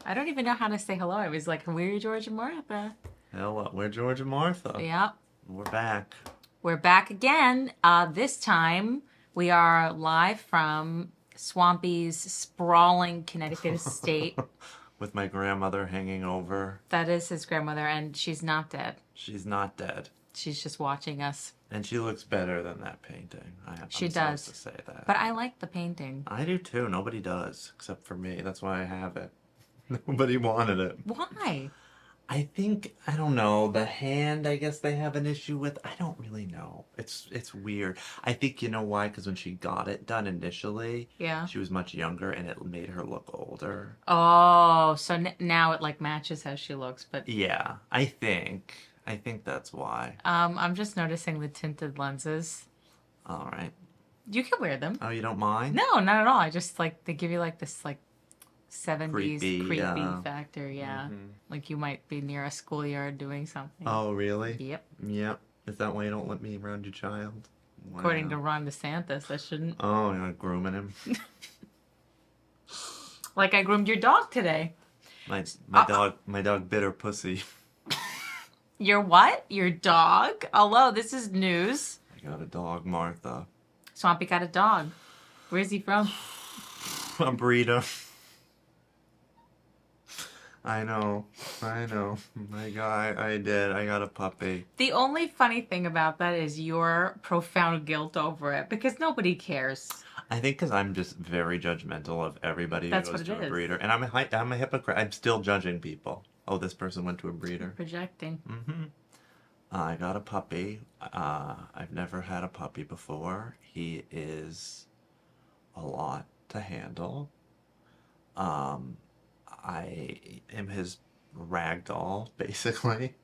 I don't even know how to say hello. I was like, we're George and Martha. Hello, we're George and Martha. Yep. We're back. We're back again. This time we are live from Swampy's sprawling Connecticut estate. With my grandmother hanging over. That is his grandmother, and she's not dead. She's not dead. She's just watching us. And she looks better than that painting. She I'm does. supposed to say that. But I like the painting. I do too. Nobody does, except for me. That's why I have it. Nobody wanted it. Why? I think, I don't know, the hand I guess they have an issue with. I don't really know. It's weird. I think you know why? Because when she got it done initially, Yeah. she was much younger and it made her look older. Oh, so now it like matches how she looks, but Yeah, I think that's why. I'm just noticing the tinted lenses. All right. You can wear them. Oh, you don't mind? No, not at all. I just like they give you like this like 70s creepy yeah. factor, yeah. Mhm. Like you might be near a schoolyard doing something. Oh, really? Yep. Yep. Is that why you don't let me around your child? Wow. According to Ron DeSantis, I shouldn't. Oh, you're grooming him? Like I groomed your dog today. My dog bit her pussy. Your what? Your dog? Hello, this is news. I got a dog, Martha. Swampy got a dog. Where's he from? A breeder. I know. My guy, I did. I got a puppy. The only funny thing about that is your profound guilt over it because nobody cares. I think because I'm just very judgmental of everybody who That's goes what to it a is. breeder. And I'm a hypocrite. I'm still judging people. Oh, this person went to a breeder. Projecting. Mm-hmm. I got a puppy. I've never had a puppy before. He is a lot to handle. I am his rag doll, basically.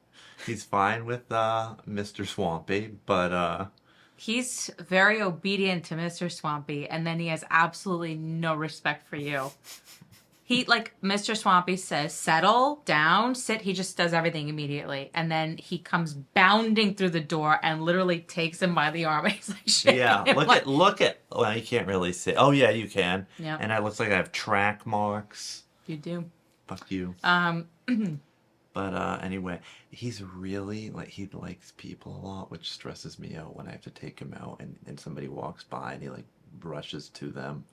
He's fine with Mr. Swampy, but He's very obedient to Mr. Swampy, and then he has absolutely no respect for you. He, like, Mr. Swampy says, settle down, sit. He just does everything immediately. And then he comes bounding through the door and literally takes him by the arm. And he's like, shaking yeah, him look at. Well, you can't really see. Oh yeah, you can. Yeah. And it looks like I have track marks. You do. Fuck you. But anyway, he's really like he likes people a lot, which stresses me out when I have to take him out and somebody walks by and he like rushes to them.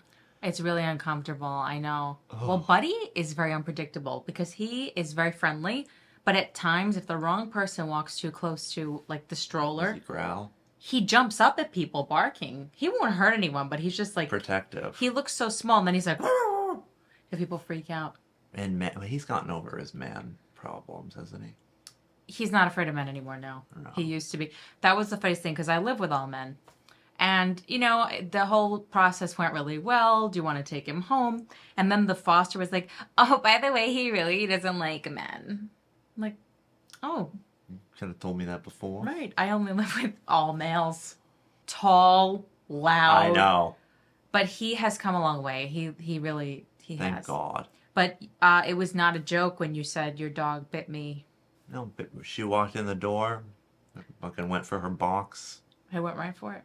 It's really uncomfortable, I know. Oh. Well, Buddy is very unpredictable because he is very friendly, but at times if the wrong person walks too close to like the stroller, Does he growl? he jumps up at people barking. He won't hurt anyone, but he's just like Protective. he looks so small and then he's like if people freak out. And he's gotten over his man problems, hasn't he? He's not afraid of men anymore, no. No. He used to be. That was the funniest thing because I live with all men. And, you know, the whole process went really well. Do you want to take him home? And then the foster was like, oh, by the way, he really doesn't like men. I'm like, oh, Should have told me that before. right. I only live with all males. Tall, loud. I know. But he has come a long way. He really has. Thank God. But it was not a joke when you said your dog bit me. No, but she walked in the door, fucking went for her box. I went right for it.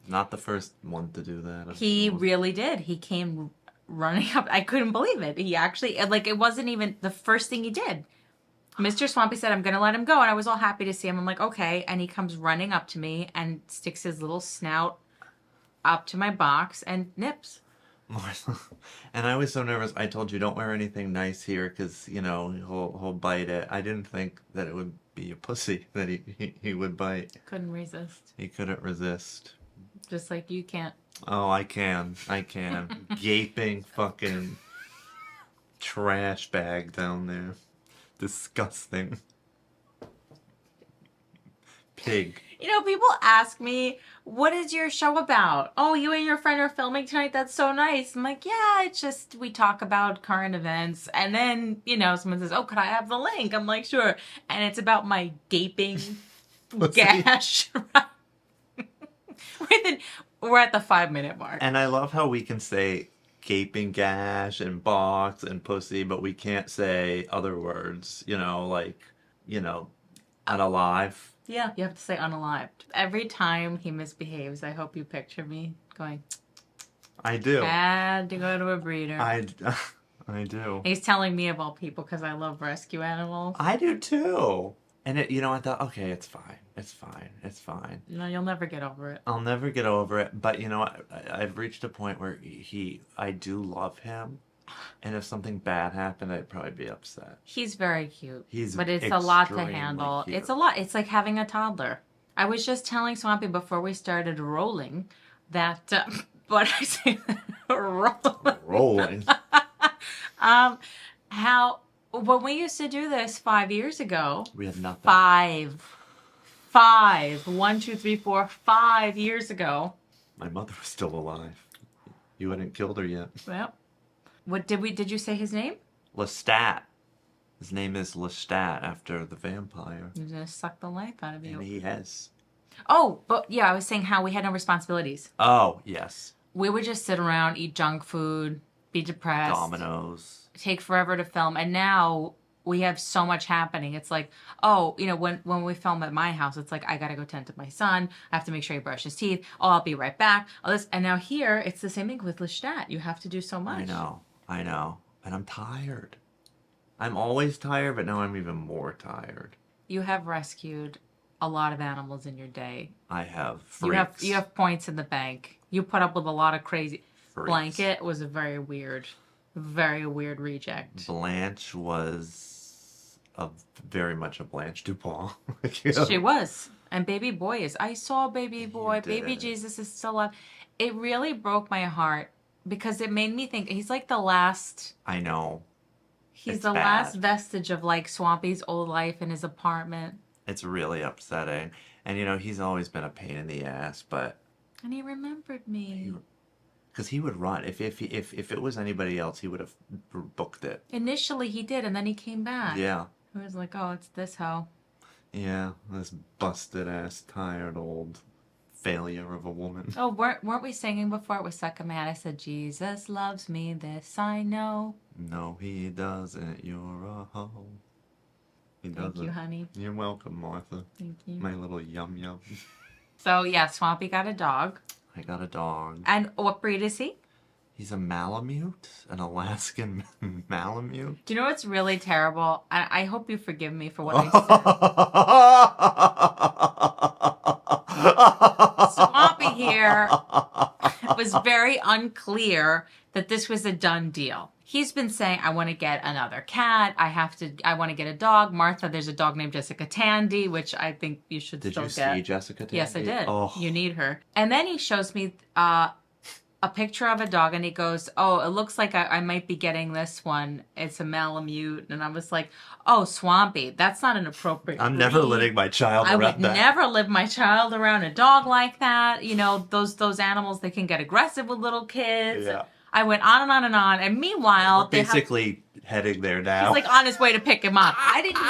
Not the first one to do that. He really did. He came running up. I couldn't believe it. He actually, like, it wasn't even the first thing he did. Mr. Swampy said, I'm going to let him go. And I was all happy to see him. I'm like, okay. And he comes running up to me and sticks his little snout up to my box and nips. And I was so nervous. I told you don't wear anything nice here because you know he'll bite it. I didn't think that it would be a pussy that he would bite. Couldn't resist. He couldn't resist. Just like you can't. Oh, I can. Gaping fucking trash bag down there. Disgusting. Pig. You know, people ask me, what is your show about? Oh, you and your friend are filming tonight? That's so nice. I'm like, yeah, it's just we talk about current events. And then, you know, someone says, oh, could I have the link? I'm like, sure. And it's about my gaping gash. We're at the 5-minute mark. And I love how we can say gaping gash and box and pussy, but we can't say other words, like, unalive. Yeah, you have to say unalived. Every time he misbehaves, I hope you picture me going, I do. had to go to a breeder. I do. He's telling me of all people because I love rescue animals. I do too. And I thought, okay, it's fine. It's fine. It's fine. No, you'll never get over it. I'll never get over it. But I've reached a point where I do love him. And if something bad happened, I'd probably be upset. He's very cute. He's but it's a lot to extremely handle. cute. It's a lot. It's like having a toddler. I was just telling Swampy before we started rolling that, what I say, Rolling. how when we used to do this 5 years ago, We had nothing. 1, 2, 3, 4, 5 years ago. My mother was still alive. You hadn't killed her yet. Well, did you say his name? Lestat. His name is Lestat after the vampire. He's gonna suck the life out of you. And he has. Oh, but yeah, I was saying how we had no responsibilities. Oh, yes. We would just sit around, eat junk food, be depressed, Dominoes. take forever to film, and now we have so much happening. It's like, oh, when we film at my house, it's like I gotta go tend to my son. I have to make sure he brushes his teeth. Oh, I'll be right back. All this, and now here it's the same thing with Lestat. You have to do so much. I know. And I'm tired. I'm always tired, but now I'm even more tired. You have rescued a lot of animals in your day. I have freaks. You have points in the bank. You put up with a lot of crazy. Freaks. Blanket was a very weird reject. Blanche was very much a Blanche Dupont. She was. And baby boy is. I saw baby boy. Baby did. Jesus is still alive. It really broke my heart because it made me think he's like the last. I know. He's It's the bad. last vestige of like Swampy's old life in his apartment. It's really upsetting. And he's always been a pain in the ass, but And he remembered me. because he would run. If it was anybody else, he would have booked it. Initially he did, and then he came back. Yeah. He was like, oh, it's this hoe. Yeah, this busted ass, tired old failure of a woman. Oh, weren't we singing before it was Suck a Man? I said, Jesus loves me, this I know. No, he doesn't. You're a hoe. He doesn't. Thank you, honey. You're welcome, Martha. Thank you. My little yum yum. So, yeah, Swampy got a dog. I got a dog. And what breed is he? He's a Malamute, an Alaskan Malamute. Do you know what's really terrible? I hope you forgive me for what I said. Swampy here was very unclear that this was a done deal. He's been saying, I want to get another cat. I want to get a dog. Martha, there's a dog named Jessica Tandy, which I think you should still get. Did you see Jessica Tandy? Yes, I did. Oh. You need her. And then he shows me a picture of a dog, and he goes, oh, it looks like I might be getting this one. It's a Malamute. And I was like, oh, Swampy, that's not an appropriate I'm breed. never letting my child I around would that. never live my child around a dog like that. Those animals, they can get aggressive with little kids. Yeah. I went on and on and on. And meanwhile, We're basically heading there now. he's like on his way to pick him up. I didn't.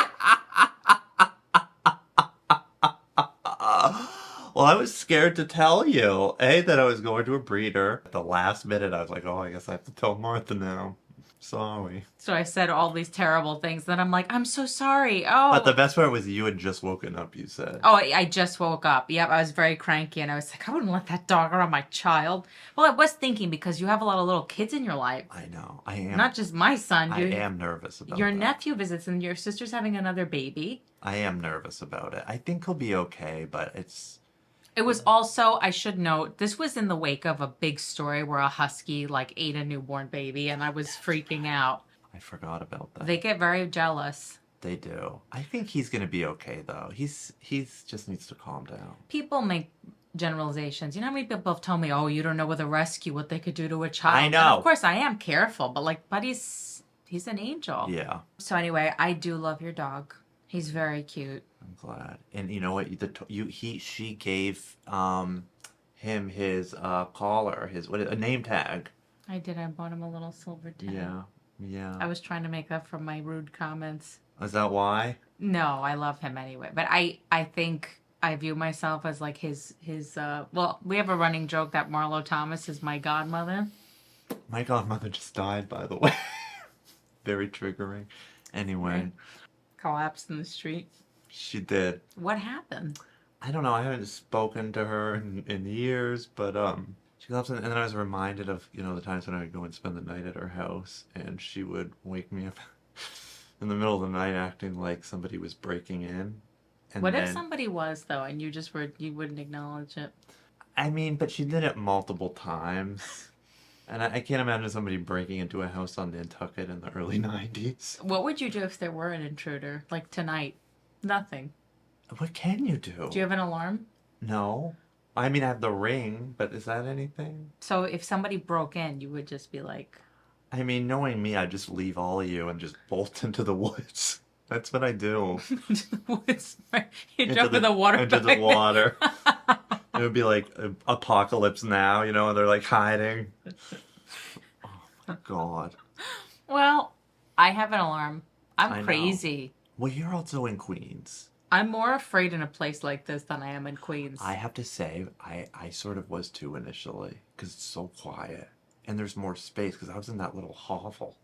Well, I was scared to tell you, that I was going to a breeder. At the last minute, I was like, oh, I guess I have to tell Martha now. Sorry. So I said all these terrible things. Then I'm like, I'm so sorry. Oh. But the best part was you had just woken up, you said. Oh, I just woke up. Yep, I was very cranky, and I was like, I wouldn't let that dog around my child. Well, I was thinking because you have a lot of little kids in your life. I know. I am. Not just my son. I am nervous about your that. nephew visits, and your sister's having another baby. I am nervous about it. I think he'll be okay, but It was also, I should note, this was in the wake of a big story where a husky ate a newborn baby, and I was freaking out. I forgot about that. They get very jealous. They do. I think he's going to be okay, though. He's just needs to calm down. People make generalizations. You know how many people have told me, oh, you don't know with a rescue what they could do to a child? I know. And of course, I am careful, but Buddy's an angel. Yeah. So anyway, I do love your dog. He's very cute. I'm glad. And you know what? She gave him his collar, a name tag. I did. I bought him a little silver tag. Yeah. Yeah. I was trying to make up for my rude comments. Is that why? No, I love him anyway. But I think I view myself as like his well, we have a running joke that Marlo Thomas is my godmother. My godmother just died, by the way. Very triggering. Anyway. Right. Collapsed in the street. She did. What happened? I don't know. I haven't spoken to her in years, but She loves it. And then I was reminded of, the times when I would go and spend the night at her house, and she would wake me up in the middle of the night acting like somebody was breaking in. And What then, if somebody was, though, and you wouldn't acknowledge it? I mean, but she did it multiple times. And I can't imagine somebody breaking into a house on Nantucket in the early 90s. What would you do if there were an intruder? Like tonight? Nothing. What can you do? Do you have an alarm? No. I mean, I have the ring, but is that anything? So if somebody broke in, you would just be like... I mean, knowing me, I'd just leave all of you and just bolt into the woods. That's what I do. Into the woods, right? You jump in the water. Into the water. It would be like Apocalypse Now, and they're like hiding. Oh my God. Well, I have an alarm. I I'm know. crazy. Well, you're also in Queens. I'm more afraid in a place like this than I am in Queens. I have to say, I sort of was too initially, because it's so quiet. And there's more space, because I was in that little hovel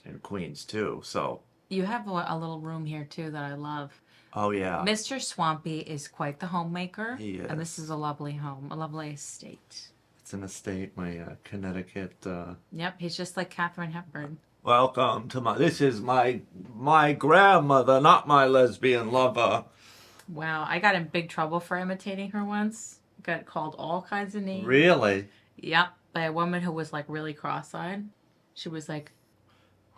in Queens, too, so... You have a little room here, too, that I love. Oh, yeah. Mr. Swampy is quite the homemaker. He is. And this is a lovely home, a lovely estate. It's an estate, my Connecticut... Yep, he's just like Katharine Hepburn. Welcome to this is my grandmother, not my lesbian lover. Wow, I got in big trouble for imitating her once. Got called all kinds of names. Really? Yep, by a woman who was like really cross-eyed. She was like,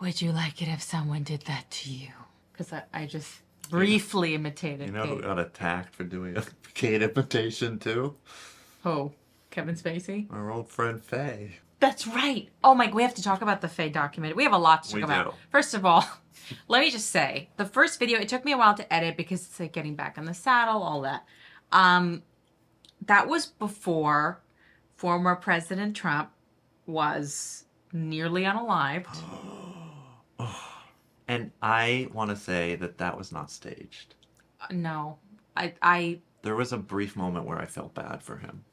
would you like it if someone did that to you? Because I just briefly imitated You know Kate. who got attacked for doing a Kate imitation, too? Who? Kevin Spacey? Our old friend Faye. That's right. Oh my, we have to talk about the Faye documentary. We have a lot to talk We about. do. First of all, let me just say, the first video, it took me a while to edit because it's like getting back in the saddle, all that. That was before former President Trump was nearly unalived. And I want to say that was not staged. No, There was a brief moment where I felt bad for him.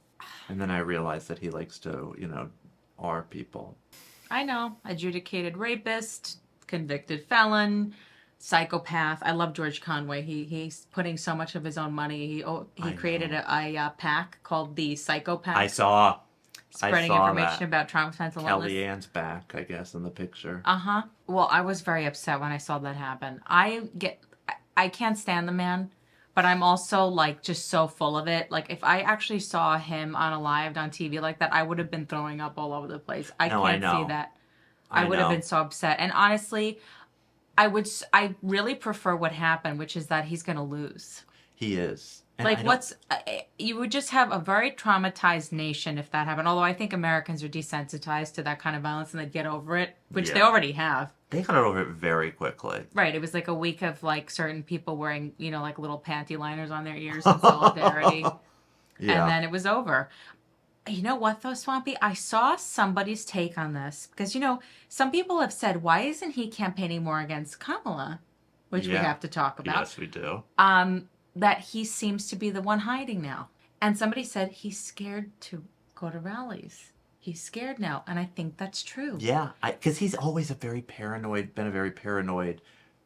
And then I realized that he likes to, R people. I know. Adjudicated rapist, convicted felon, psychopath. I love George Conway. He's putting so much of his own money. He created a PAC called the Psychopath. I saw spreading information about Trump's mental illness. Kellyanne's back, I guess, in the picture. Uh-huh. Well, I was very upset when I saw that happen. I can't stand the man, but I'm also like just so full of it. Like if I actually saw him unalived on TV like that, I would have been throwing up all over the place. I can't see that. I would have been so upset. And honestly, I really prefer what happened, which is that he's going to lose. He is. And like you would just have a very traumatized nation if that happened. Although I think Americans are desensitized to that kind of violence and they'd get over it, which they already have. They got over it very quickly. Right. It was like a week of like certain people wearing, like little panty liners on their ears in solidarity. Yeah. And then it was over. You know what though, Swampy? I saw somebody's take on this because, some people have said, why isn't he campaigning more against Kamala? Which we have to talk about. Yes, we do. That he seems to be the one hiding now. And somebody said he's scared to go to rallies. He's scared now. And I think that's true. Yeah, because he's always been a very paranoid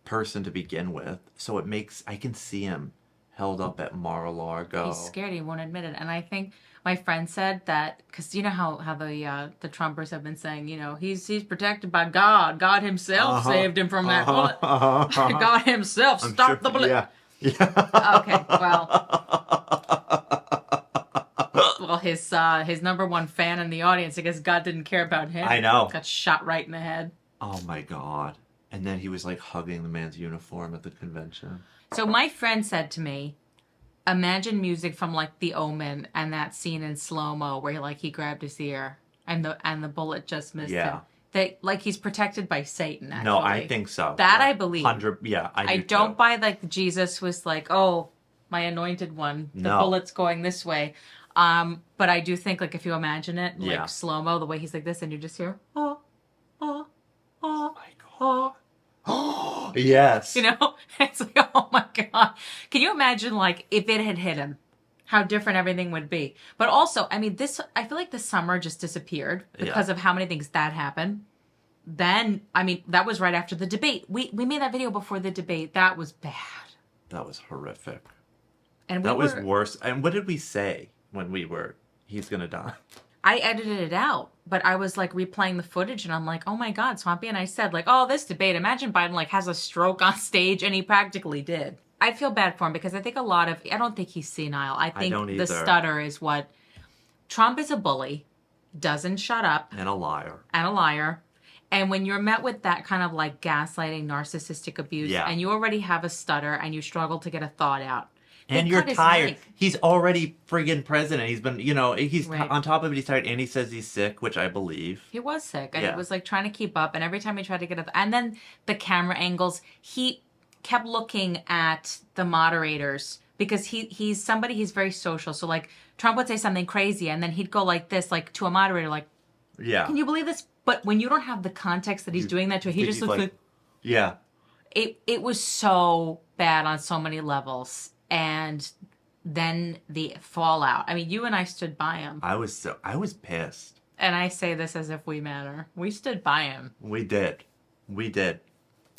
person to begin with. So I can see him held up at Mar-a-Lago. He's scared. He won't admit it. And I think my friend said that, because you know how the Trumpers have been saying, he's protected by God. God himself saved him from that bullet. God himself stopped the bullet. Yeah. Okay, well, his number one fan in the audience, I guess God didn't care about him. I know. Got shot right in the head. Oh my God. And then he was like hugging the man's uniform at the convention. So my friend said to me, imagine music from like The Omen and that scene in slow-mo where he grabbed his ear and the bullet just missed him. That he's protected by Satan, actually. No, I think so. That I believe. I don't buy Jesus was like, oh, my anointed one. The bullet's going this way. But I do think if you imagine it, slow-mo, the way he's like this and you just hear, oh, oh, oh, my God. Oh, yes. It's like, oh my God. Can you imagine if it had hit him? How different everything would be. But also, I feel like the summer just disappeared because of how many things that happened. Then, that was right after the debate. We made that video before the debate. That was bad. That was horrific. And that was worse. And what did we say when he's going to die? I edited it out, but I was like replaying the footage and I'm like, oh my God, Swampy. And I said like, oh, this debate, imagine Biden like has a stroke on stage, and he practically did. I feel bad for him because I think I don't think he's senile. I think don't the either. stutter is what, Trump is a bully, doesn't shut up. And a liar. And when you're met with that kind of like gaslighting, narcissistic abuse, and you already have a stutter and you struggle to get a thought out. And you're tired. He's already friggin' president. He's been, he's on top of it, he's tired. And he says he's sick, which I believe. He was sick. And it was like trying to keep up. And every time he tried to get it. And then the camera angles, he kept looking at the moderators because he's somebody, he's very social. So like Trump would say something crazy and then he'd go like this, like to a moderator, like, can you believe this? But when you don't have the context that he's doing that to, he just looks like, yeah. It was so bad on so many levels. And then the fallout. I mean, you and I stood by him. I was pissed. And I say this as if we matter. We stood by him. We did.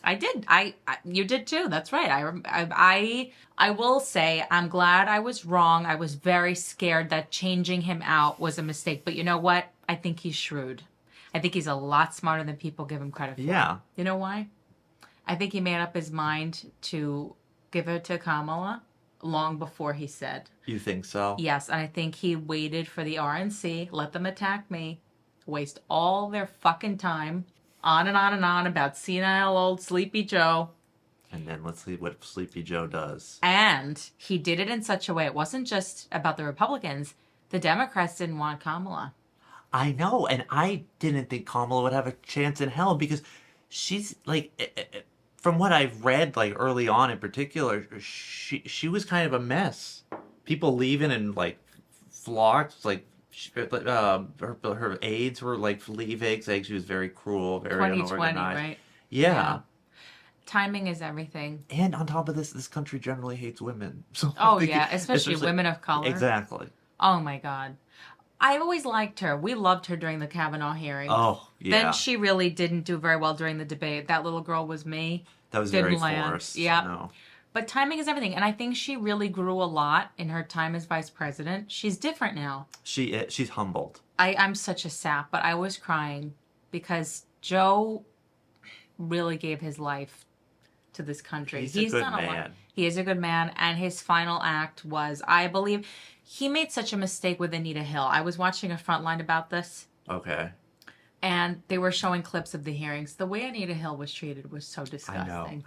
I did. You did too. That's right. I will say I'm glad I was wrong. I was very scared that changing him out was a mistake. But you know what? I think he's shrewd. I think he's a lot smarter than people give him credit for. Yeah. You know why? I think he made up his mind to give it to Kamala long before he said. You think so? Yes, and I think he waited for the RNC, let them attack me, waste all their fucking time on and on and on about senile old Sleepy Joe. And then let's see what Sleepy Joe does. And he did it in such a way, it wasn't just about the Republicans. The Democrats didn't want Kamala. I know, and I didn't think Kamala would have a chance in hell because she's like, from what I've read, like early on in particular, she was kind of a mess. People leaving in like flocks, like her aides were like leaving, saying she was very cruel, very 2020, unorganized. right? Yeah. Timing is everything. And on top of this country generally hates women. So especially women of color. Exactly. Oh my God. I always liked her. We loved her during the Kavanaugh hearing. Oh, yeah. Then she really didn't do very well during the debate. That little girl was me. That was very forced. Yeah. No. But timing is everything. And I think she really grew a lot in her time as vice president. She's different now. She's humbled. I'm such a sap, but I was crying because Joe really gave his life to this country. He's a good man. He is a good man. And his final act was, I believe, he made such a mistake with Anita Hill. I was watching a Frontline about this. Okay. And they were showing clips of the hearings. The way Anita Hill was treated was so disgusting.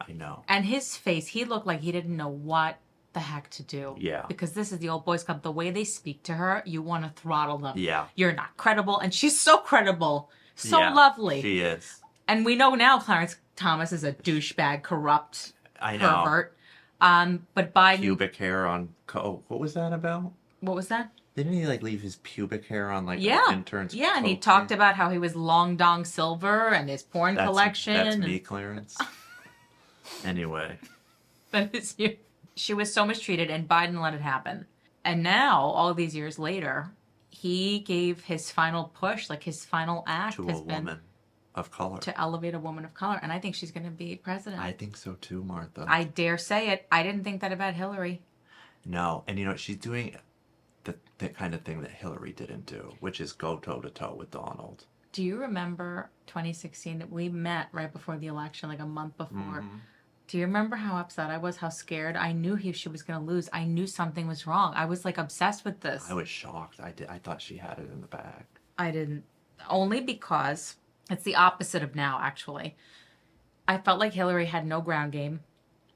I know. And his face, he looked like he didn't know what the heck to do. Yeah. Because this is the old boys club. The way they speak to her, you want to throttle them. Yeah. You're not credible. And she's so credible. So lovely. She is. And we know now Clarence Thomas is a douchebag, corrupt pervert. But Biden... Pubic hair on... what was that about? What was that? Didn't he like leave his pubic hair on like an intern's Yeah, and he talked about how he was Long Dong Silver and his porn collection. That's me, Clarence. Anyway. That is you. She was so mistreated and Biden let it happen. And now, all these years later, he gave his final push, like his final act to has a been... woman of color. To elevate a woman of color. And I think she's going to be president. I think so too, Martha. I dare say it. I didn't think that about Hillary. No. And she's doing the kind of thing that Hillary didn't do, which is go toe-to-toe with Donald. Do you remember 2016 that we met right before the election, like a month before? Mm-hmm. Do you remember how upset I was, how scared? I knew she was going to lose. I knew something was wrong. I was like obsessed with this. I was shocked. I thought she had it in the bag. I didn't. Only because it's the opposite of now, actually. I felt like Hillary had no ground game,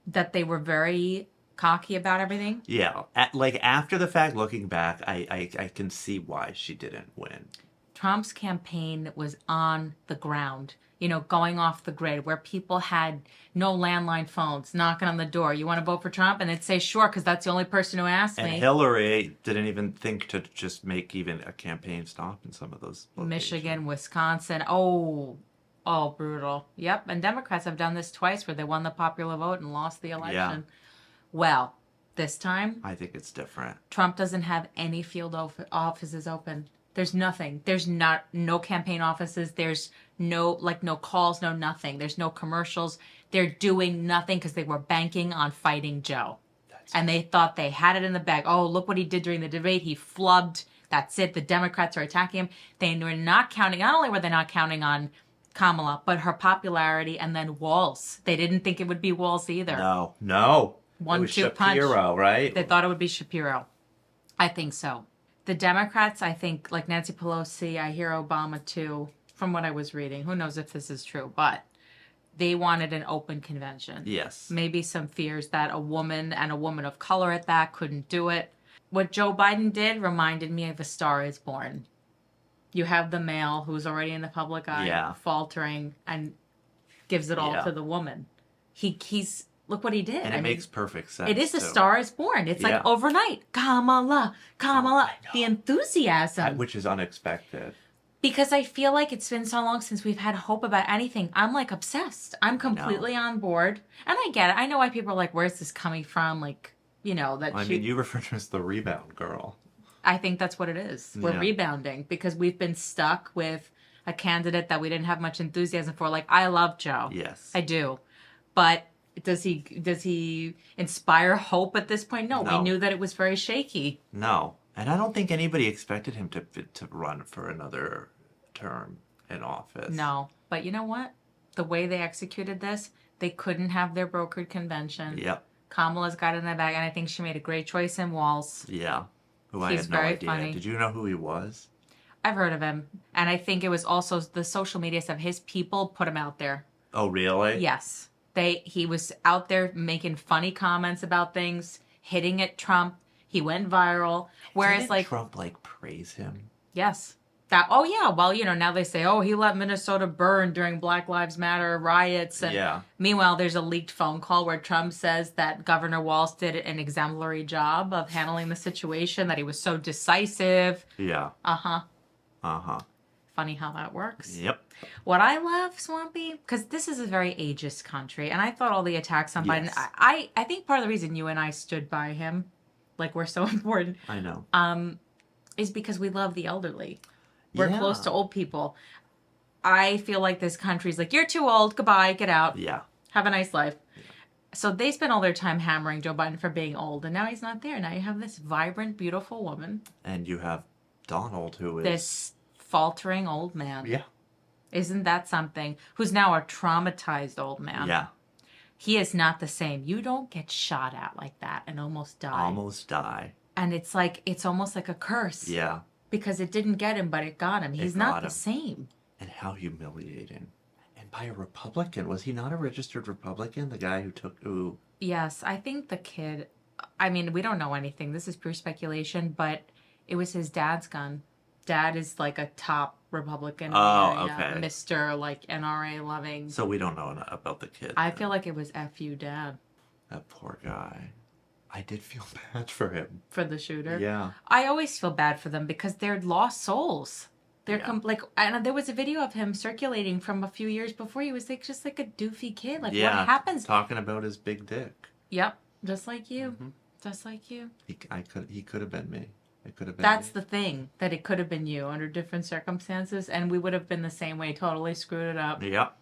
that they were very cocky about everything. Yeah. After the fact, looking back, I can see why she didn't win. Trump's campaign was on the ground, going off the grid, where people had no landline phones, knocking on the door. You want to vote for Trump? And they'd say, sure, because that's the only person who asked me. And Hillary didn't even think to just make even a campaign stop in some of those locations. Michigan, Wisconsin. Oh, brutal. Yep. And Democrats have done this twice where they won the popular vote and lost the election. Yeah. Well, this time... I think it's different. Trump doesn't have any field offices open. There's nothing. There's no campaign offices. There's no calls, no nothing. There's no commercials. They're doing nothing because they were banking on fighting Joe. And they thought they had it in the bag. Oh, look what he did during the debate. He flubbed That's it. The Democrats are attacking him. They were not counting, not only were they not counting on Kamala, but her popularity and then Walz. They didn't think it would be Walz either. No. It 1-2 was punch. Shapiro, right? They thought it would be Shapiro. I think so. The Democrats, I think, like Nancy Pelosi, I hear Obama too, from what I was reading. Who knows if this is true, but they wanted an open convention. Yes. Maybe some fears that a woman and a woman of color at that couldn't do it. What Joe Biden did reminded me of A Star is Born. You have the male who's already in the public eye, faltering, and gives it all to the woman. He's look what he did. And it makes perfect sense. It is A Star is Born. It's like overnight. Kamala. The enthusiasm. Which is unexpected. Because I feel like it's been so long since we've had hope about anything. I'm like obsessed. I'm completely on board. And I get it. I know why people are like, where's this coming from? Like, you know, that I mean, you refer to her as the rebound girl. I think that's what it is. We're rebounding because we've been stuck with a candidate that we didn't have much enthusiasm for. Like, I love Joe. Yes. I do. But does he inspire hope at this point? No. We knew that it was very shaky. No. And I don't think anybody expected him to run for another term in office. No. But you know what? The way they executed this, they couldn't have their brokered convention. Yep. Kamala's got it in the bag, and I think she made a great choice in Walz. Yeah. Who I He's had no very idea. funny. Did you know who he was? I've heard of him. And I think it was also the social media stuff. His people put him out there. Oh, really? Yes. He was out there making funny comments about things, hitting at Trump. He went viral. Whereas, Didn't Trump, praise him? Yes. Well, you know, now they say, he let Minnesota burn during Black Lives Matter riots. And meanwhile, there's a leaked phone call where Trump says that Governor Walz did an exemplary job of handling the situation, that he was so decisive. Yeah. Uh-huh. Uh-huh. Funny how that works. Yep. What I love, Swampy, because this is a very ageist country, and I thought all the attacks on Biden, I think part of the reason you and I stood by him, like we're so important. I know. Is because we love the elderly. We're close to old people. I feel like this country's like, you're too old. Goodbye. Get out. Yeah. Have a nice life. Yeah. So they spent all their time hammering Joe Biden for being old. And now he's not there. Now you have this vibrant, beautiful woman. And you have Donald, who is... this faltering old man. Yeah. Isn't that something? Who's now a traumatized old man. Yeah. He is not the same. You don't get shot at like that and almost die. Almost die. And it's almost like a curse. Yeah. Because it didn't get him, but it got him. He's not the same. And how humiliating. And by a Republican. Was he not a registered Republican? The guy who... Yes, I think the kid... I mean, we don't know anything. This is pure speculation, but it was his dad's gun. Dad is like a top Republican. Okay. Mr. NRA loving. So we don't know about the kid. I feel like it was F you, Dad. That poor guy. I did feel bad for him. For the shooter? Yeah. I always feel bad for them because they're lost souls. They're and there was a video of him circulating from a few years before. He was just like a doofy kid. What happens? Talking about his big dick. Yep. Just like you. Mm-hmm. Just like you. He could have been me. It could have been That's me. the thing. That it could have been you under different circumstances, and we would have been the same way. Totally screwed it up. Yep.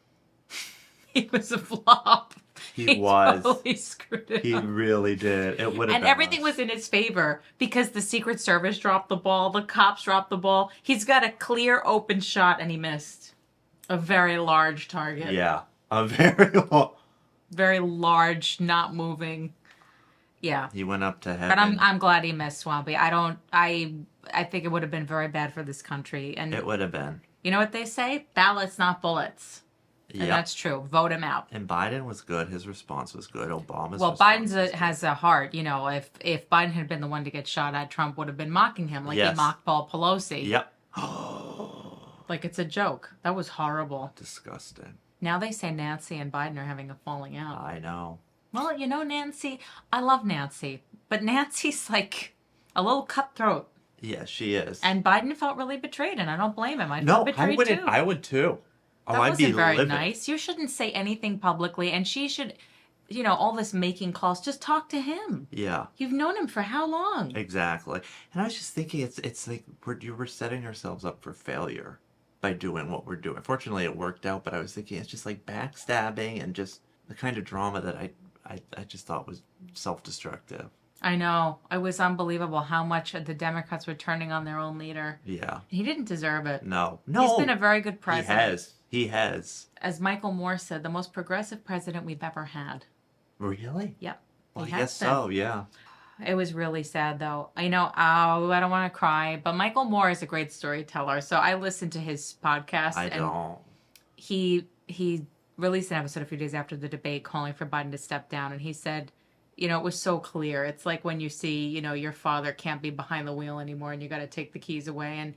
He was a flop. He was. Totally screwed it up. He really did. It would have. And everything was in his favor because the Secret Service dropped the ball, the cops dropped the ball. He's got a clear open shot and he missed. A very large target. Yeah. A very large, not moving. Yeah. He went up to heaven. But I'm glad he missed, Swampy. I think it would have been very bad for this country. And it would have been. You know what they say? Ballots, not bullets. Yep. And that's true. Vote him out. And Biden was good. His response was good. Obama's Biden has a heart. You know, if Biden had been the one to get shot at, Trump would have been mocking him like he mocked Paul Pelosi. Yep. Like it's a joke. That was horrible. Disgusting. Now they say Nancy and Biden are having a falling out. I know. Well, you know, Nancy, I love Nancy, but Nancy's like a little cutthroat. Yeah, she is. And Biden felt really betrayed, and I don't blame him. I felt betrayed too. I would too. That wasn't very nice. You shouldn't say anything publicly, and she should, you know, all this making calls. Just talk to him. Yeah. You've known him for how long? Exactly. And I was just thinking, it's like we're setting ourselves up for failure by doing what we're doing. Fortunately, it worked out, but I was thinking it's just like backstabbing and just the kind of drama that I just thought was self-destructive. I know. It was unbelievable how much the Democrats were turning on their own leader. Yeah. He didn't deserve it. No. He's been a very good president. He has. As Michael Moore said, the most progressive president we've ever had. Really? Yep. Well, He I has guess been. so, yeah. It was really sad, though. I know, I don't want to cry, but Michael Moore is a great storyteller. So I listened to his podcast. I don't. He released an episode a few days after the debate calling for Biden to step down. And he said, it was so clear. It's like when you see, your father can't be behind the wheel anymore and you got to take the keys away. And,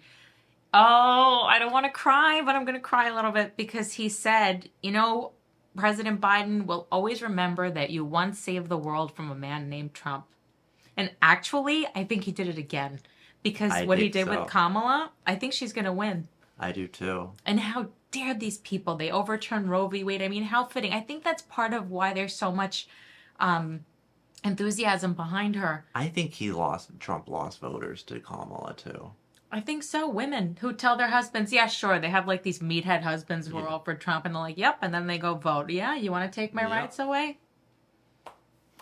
I don't want to cry, but I'm going to cry a little bit because he said, President Biden will always remember that you once saved the world from a man named Trump. And actually, I think he did it again. Because what he did with Kamala, I think she's going to win. I do too. And how dare these people? They overturned Roe v. Wade. I mean, how fitting. I think that's part of why there's so much enthusiasm behind her. I think Trump lost voters to Kamala too. I think so. Women who tell their husbands, yeah, sure. They have like these meathead husbands who are all for Trump and they're like, yep. And then they go vote. Yeah, you want to take my rights away?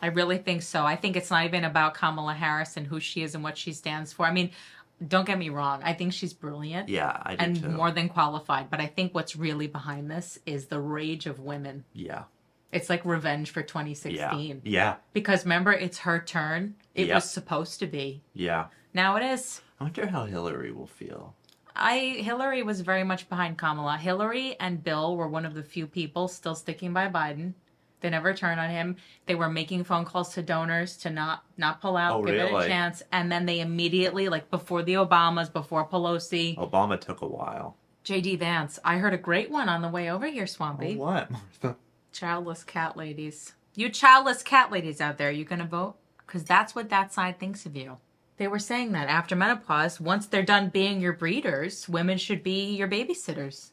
I really think so. I think it's not even about Kamala Harris and who she is and what she stands for. I mean, don't get me wrong. I think she's brilliant. Yeah, I do and too. more than qualified. But I think what's really behind this is the rage of women. Yeah. It's like revenge for 2016. Yeah. Because remember, it's her turn. It was supposed to be. Yeah. Now it is. I wonder how Hillary will feel. Hillary was very much behind Kamala. Hillary and Bill were one of the few people still sticking by Biden. They never turned on him. They were making phone calls to donors to not pull out, give it a chance. And then they immediately, like before the Obamas, before Pelosi. Obama took a while. J.D. Vance. I heard a great one on the way over here, Swampy. Oh, what, Martha? Childless cat ladies. You childless cat ladies out there, you gonna vote? Because that's what that side thinks of you. They were saying that after menopause, once they're done being your breeders, women should be your babysitters.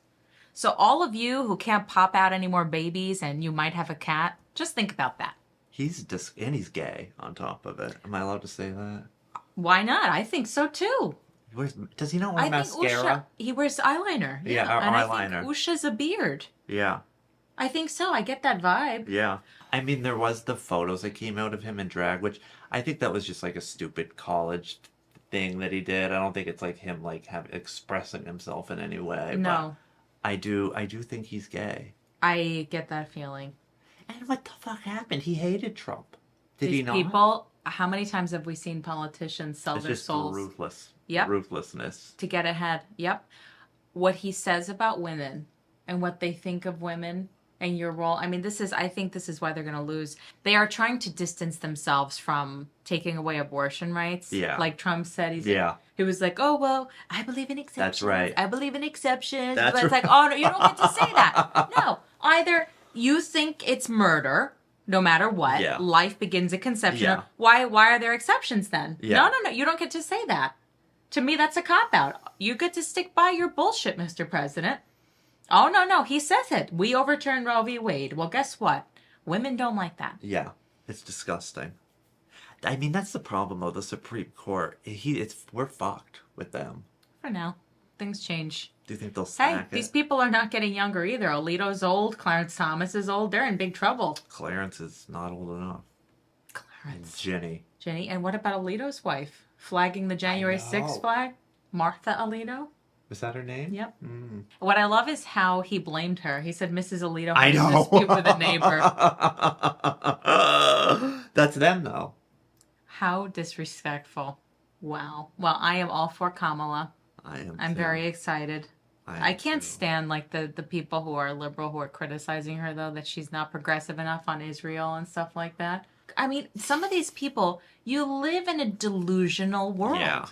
So all of you who can't pop out any more babies and you might have a cat, just think about that. And he's gay on top of it. Am I allowed to say that? Why not? I think so too. Does he not wear mascara? He wears eyeliner. Yeah, and eyeliner. I think Usha's a beard. Yeah. I think so. I get that vibe. Yeah. I mean, there was the photos that came out of him in drag, which I think that was just like a stupid college thing that he did. I don't think it's like him expressing himself in any way. No. But I do think he's gay. I get that feeling. And what the fuck happened? He hated Trump. Did These he not? people, how many times have we seen politicians sell their souls? Ruthlessness. To get ahead. Yep. What he says about women and what they think of women and your role. I mean, I think this is why they're going to lose. They are trying to distance themselves from taking away abortion rights. Yeah. Like Trump said. He was like, oh, well, I believe in exceptions. That's right. I believe in exceptions. That's but it's right. like, oh, no, you don't get to say that. No. Either you think it's murder, no matter what. Yeah. Life begins at conception. Yeah. Why are there exceptions then? Yeah. No. You don't get to say that. To me, that's a cop-out. You get to stick by your bullshit, Mr. President. Oh, no. He says it. We overturned Roe v. Wade. Well, guess what? Women don't like that. Yeah. It's disgusting. I mean, that's the problem, though. The Supreme Court, we're fucked with them. For now. Things change. Do you think they'll smack These people are not getting younger either. Alito's old. Clarence Thomas is old. They're in big trouble. Clarence is not old enough. Clarence. And Jenny. And what about Alito's wife? Flagging the January 6th flag? Martha Alito? Was that her name? Yep. What I love is how he blamed her. He said Mrs. Alito I had know. a dispute with a neighbor. That's them, though. How disrespectful. Wow. Well, I am all for Kamala. I'm very excited. I can't stand like the people who are liberal who are criticizing her, though, that she's not progressive enough on Israel and stuff like that. I mean, some of these people, you live in a delusional world. Yeah.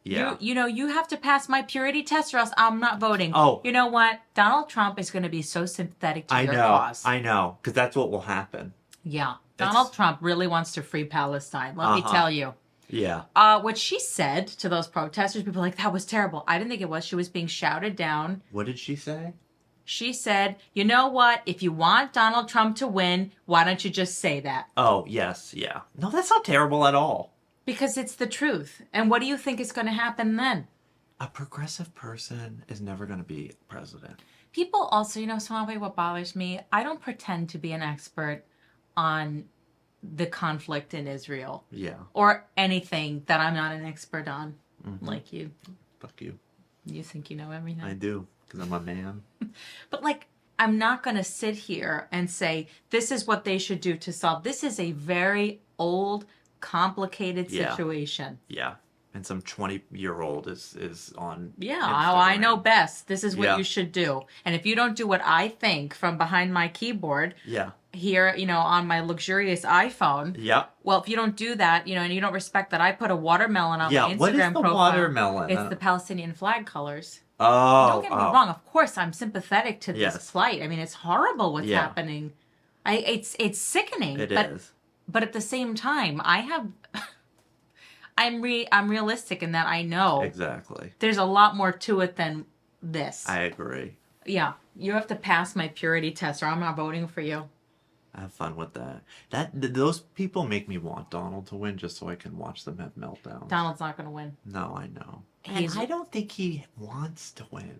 Yeah. You have to pass my purity test or else I'm not voting. Oh. You know what? Donald Trump is going to be so sympathetic to your cause. I know. Because that's what will happen. Yeah. Donald Trump really wants to free Palestine. Let me tell you. Yeah. What she said to those protesters, people were like, that was terrible. I didn't think it was. She was being shouted down. What did she say? She said, you know what? If you want Donald Trump to win, why don't you just say that? Oh, yes. Yeah. No, that's not terrible at all. Because it's the truth. And what do you think is going to happen then? A progressive person is never going to be president. People also, Swampy, what bothers me, I don't pretend to be an expert on the conflict in Israel. Yeah. Or anything that I'm not an expert on, like you. Fuck you. You think you know everything. I do, because I'm a man. But like, I'm not going to sit here and say, this is what they should do to solve. This is a very old, complicated situation. Yeah. And some 20-year-old is on Yeah, Instagram. I know best. This is what Yeah. you should do. And if you don't do what I think from behind my keyboard Yeah. here, on my luxurious iPhone, Yeah. well, if you don't do that, and you don't respect that I put a watermelon on my Instagram what is the profile. watermelon? It's the Palestinian flag colors. Oh. Don't get me wrong. Of course, I'm sympathetic to this plight. I mean, it's horrible what's happening. It's sickening. It is. But at the same time, I'm realistic in that I know Exactly. there's a lot more to it than this. I agree. Yeah, you have to pass my purity test, or I'm not voting for you. Have fun with that. Those people make me want Donald to win just so I can watch them have meltdowns. Donald's not going to win. No, I know. And I don't think he wants to win.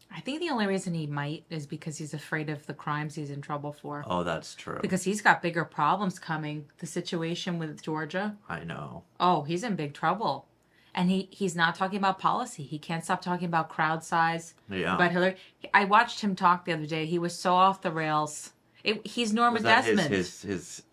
I think the only reason he might is because he's afraid of the crimes he's in trouble for. Oh, that's true. Because he's got bigger problems coming. The situation with Georgia. I know. Oh, he's in big trouble. And he's not talking about policy. He can't stop talking about crowd size. Yeah. About Hillary. I watched him talk the other day. He was so off the rails. He's Norma Desmond. His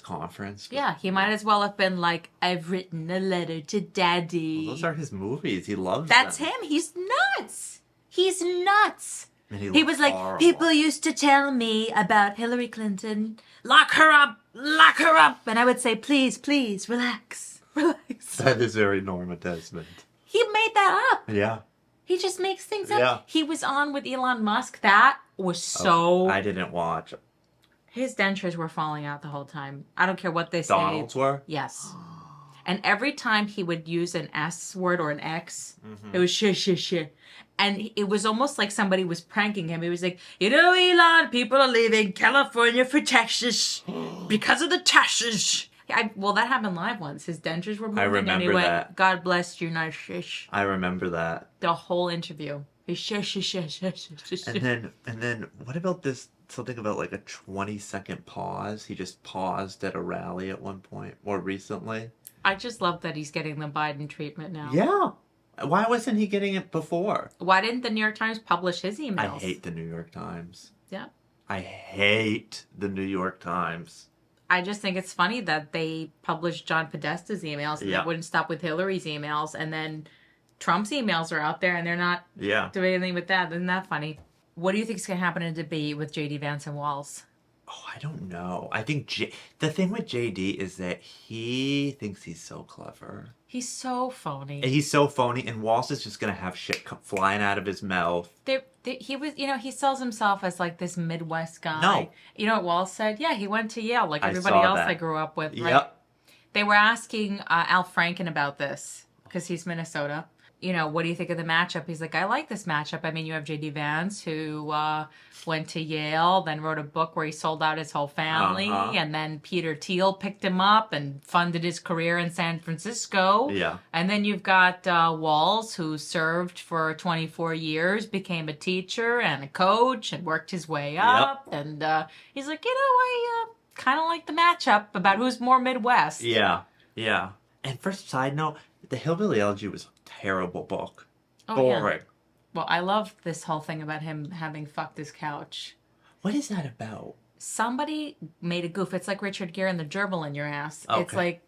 conference? Yeah, he might as well have been like, I've written a letter to Daddy. Well, those are his movies. He loves That's them. him. He's nuts. He's nuts. And He was like, horrible. people used to tell me about Hillary Clinton. Lock her up. Lock her up. And I would say, please, please, relax. Relax. That is very Norma Desmond. He made that up. Yeah. He just makes things up. Yeah. He was on with Elon Musk. That was so... I didn't watch. His dentures were falling out the whole time. I don't care what they say. Donald's were? Yes. And every time he would use an S word or an X, it was shh. And it was almost like somebody was pranking him. He was like, Elon, people are leaving California for Texas because of the taxes. Well, that happened live once. His dentures were moving. remember and he went, that. God bless you, nice shish. I remember that. The whole interview. He shish. And then what about this? Something about like a 20-second pause. He just paused at a rally at one point more recently. I just love that he's getting the Biden treatment now. Yeah. Why wasn't he getting it before? Why didn't the New York Times publish his emails? I hate the New York Times. Yeah. I hate the New York Times. I just think it's funny that they published John Podesta's emails and they wouldn't stop with Hillary's emails, and then Trump's emails are out there and they're not doing anything with that. Isn't that funny? What do you think is going to happen in a debate with J.D. Vance and Walz? Oh, I don't know. I think the thing with JD is that he thinks he's so clever. He's so phony. He's so phony, and Walsh is just gonna have shit flying out of his mouth. He was, he sells himself as like this Midwest guy. No. You know what Walz said? Yeah, he went to Yale like I everybody saw else that. I grew up with. Right? Yep. They were asking Al Franken about this because he's Minnesota. What do you think of the matchup? He's like, I like this matchup. I mean, you have J.D. Vance, who went to Yale, then wrote a book where he sold out his whole family, and then Peter Thiel picked him up and funded his career in San Francisco. Yeah. And then you've got Walz, who served for 24 years, became a teacher and a coach, and worked his way up. Yep. And he's like, I kind of like the matchup about who's more Midwest. Yeah. Yeah. And first side note, The Hillbilly Elegy was a terrible book. Oh, boring. Yeah. Well, I love this whole thing about him having fucked his couch. What is that about? Somebody made a goof. It's like Richard Gere and the gerbil in your ass. Okay. It's like,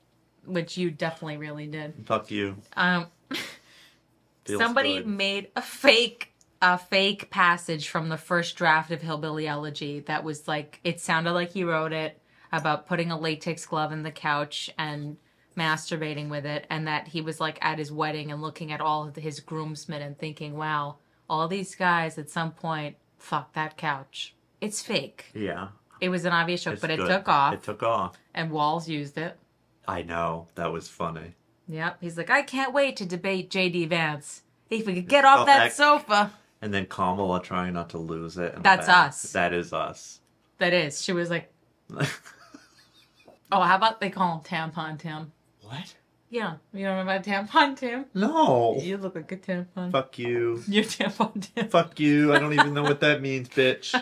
which you definitely really did. Fuck you. Somebody made a fake passage from the first draft of Hillbilly Elegy that was like, it sounded like he wrote it about putting a latex glove in the couch and masturbating with it, and that he was like at his wedding and looking at all of his groomsmen and thinking, wow, all these guys at some point fucked that couch. It's fake. Yeah. It was an obvious joke, but good. It took off. It took off. And Walz used it. I know. That was funny. Yep. He's like, I can't wait to debate J.D. Vance. If we could get off that sofa. And then Kamala trying not to lose it. That's us. That is us. That is. She was like, oh, how about they call him Tampon Tim? What? Yeah. You don't remember Tampon Tim? No. You look like a tampon. Fuck you. You're Tampon Tim. Fuck you. I don't even know what that means, bitch.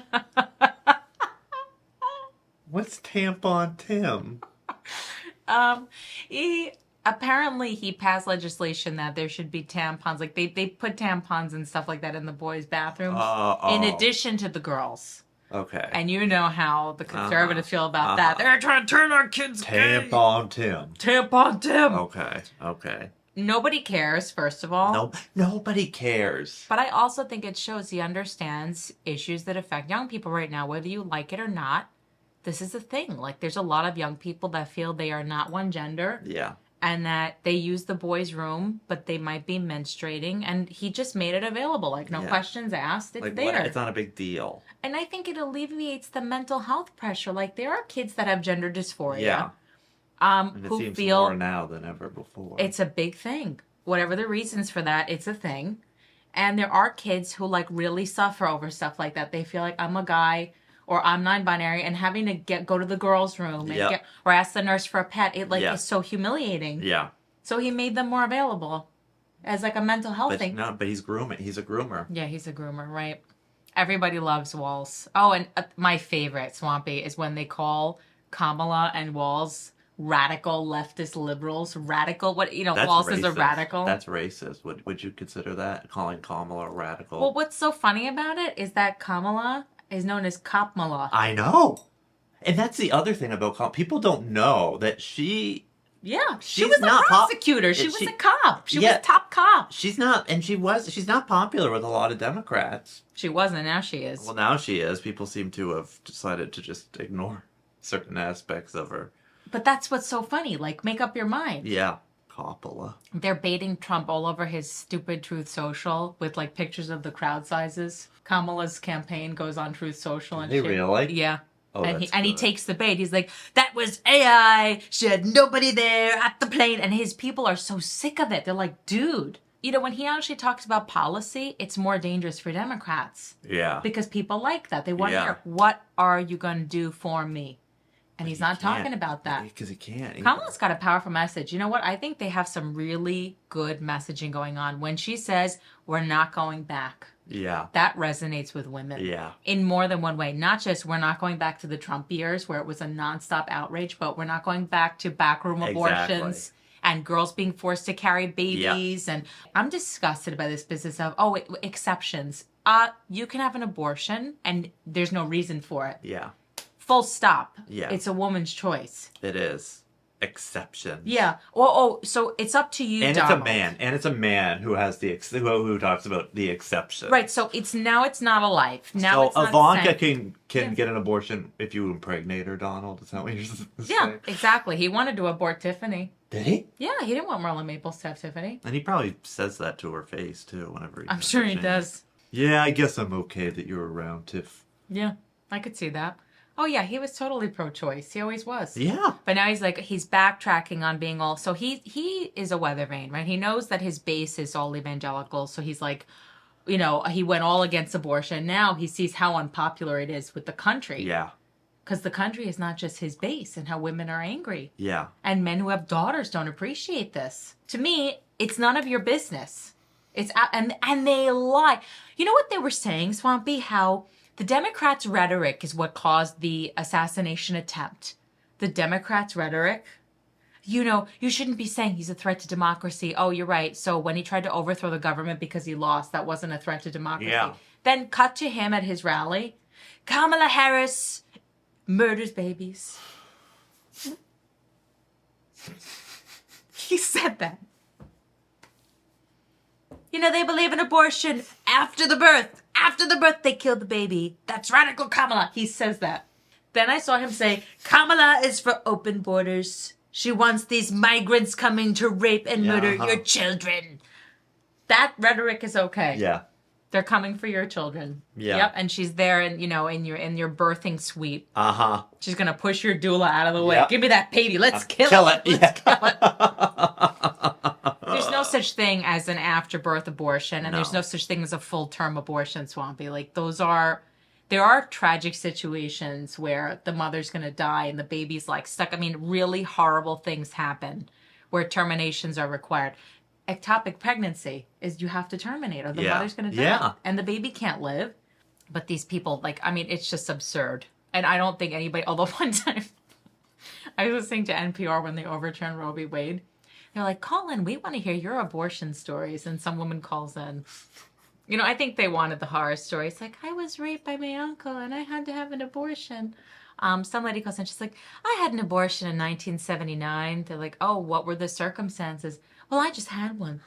What What's Tampon Tim? He passed legislation that there should be tampons. Like they put tampons and stuff like that in the boys' bathrooms in addition to the girls. Okay. And you know how the conservatives feel about that. They're trying to turn our kids gay. Tampon Tim. Tampon Tim. Okay. Nobody cares, first of all. No, nobody cares. But I also think it shows he understands issues that affect young people right now, whether you like it or not. This is the thing. Like, there's a lot of young people that feel they are not one gender. Yeah. And that they use the boys' room, but they might be menstruating. And he just made it available. Like, no questions asked. It's there. It's not a big deal. And I think it alleviates the mental health pressure. Like, there are kids that have gender dysphoria. Yeah. And it who seems feel more now than ever before. It's a big thing. Whatever the reasons for that, it's a thing. And there are kids who, like, really suffer over stuff like that. They feel like, I'm a guy or I'm non-binary, and having to go to the girls' room and or ask the nurse for a pet, it is so humiliating. Yeah. So he made them more available as like a mental health thing. No, but he's grooming. He's a groomer. Yeah, he's a groomer, right? Everybody loves Walls. Oh, and my favorite, Swampy, is when they call Kamala and Walls radical leftist liberals. Radical, Walls is a radical. That's racist. Would you consider that, calling Kamala a radical? Well, what's so funny about it is that Kamala is known as Kamala. I know. And that's the other thing about Kamala. People don't know that she... Yeah, she was a prosecutor. She was a cop. She was top cop. She's not popular with a lot of Democrats. She wasn't, now she is. Well, now she is. People seem to have decided to just ignore certain aspects of her. But that's what's so funny. Like, make up your mind. Yeah. Coppola. They're baiting Trump all over his stupid Truth Social with, like, pictures of the crowd sizes. Kamala's campaign goes on Truth Social and shit. Really? Yeah. Oh, and he takes the bait. He's like, that was AI. She had nobody there at the plane. And his people are so sick of it. They're like, dude. When he actually talks about policy, it's more dangerous for Democrats. Yeah. Because people like that. They want to hear, what are you going to do for me? And he's not talking about that. Because he can't. Kamala's got a powerful message. You know what? I think they have some really good messaging going on. When she says, we're not going back. Yeah. That resonates with women. Yeah. In more than one way. Not just we're not going back to the Trump years where it was a nonstop outrage, but we're not going back to backroom abortions and girls being forced to carry babies. And I'm disgusted by this business of, exceptions. You can have an abortion and there's no reason for it. Yeah. Full stop. Yeah. It's a woman's choice. It is. Exceptions. Yeah. So it's up to you, and Donald. It's a man who has who talks about the exception. Right. So it's not a life. Now so Ivanka can get an abortion if you impregnate her, Donald. Is that what you're saying? Yeah, exactly. He wanted to abort Tiffany. Did he? Yeah, he didn't want Marla Maples to have Tiffany. And he probably says that to her face too whenever I'm sure he does. Yeah, I guess I'm okay that you're around, Tiff. Yeah, I could see that. Oh, yeah, he was totally pro-choice. He always was. Yeah. But now he's backtracking on being all... So he is a weather vane, right? He knows that his base is all evangelical. So he's like, he went all against abortion. Now he sees how unpopular it is with the country. Yeah. Because the country is not just his base and how women are angry. Yeah. And men who have daughters don't appreciate this. To me, it's none of your business. And they lie. You know what they were saying, Swampy? How... The Democrats' rhetoric is what caused the assassination attempt. The Democrats' rhetoric, you shouldn't be saying he's a threat to democracy. Oh, you're right. So when he tried to overthrow the government because he lost, that wasn't a threat to democracy. Yeah. Then cut to him at his rally. Kamala Harris murders babies. He said that. They believe in abortion after the birth. After the birth, they kill the baby. That's radical Kamala. He says that. Then I saw him say, Kamala is for open borders. She wants these migrants coming to rape and murder your children. That rhetoric is okay. Yeah. They're coming for your children. Yeah. Yep. And she's there in your birthing suite. Uh-huh. She's going to push your doula out of the way. Yep. Give me that baby. Let's kill it. Let's kill it. There's no such thing as an after-birth abortion, and there's no such thing as a full-term abortion, Swampy. Like, there are tragic situations where the mother's going to die and the baby's, like, stuck. I mean, really horrible things happen where terminations are required. Ectopic pregnancy is you have to terminate, or the mother's going to die. Yeah. And the baby can't live. But these people, it's just absurd. And I don't think anybody, although one time I was listening to NPR when they overturned Roe v. Wade. They're like, call in, we want to hear your abortion stories. And some woman calls in. You know, I think they wanted the horror story. It's like, I was raped by my uncle and I had to have an abortion. Some lady calls in, she's like, I had an abortion in 1979. They're like, oh, what were the circumstances? Well, I just had one.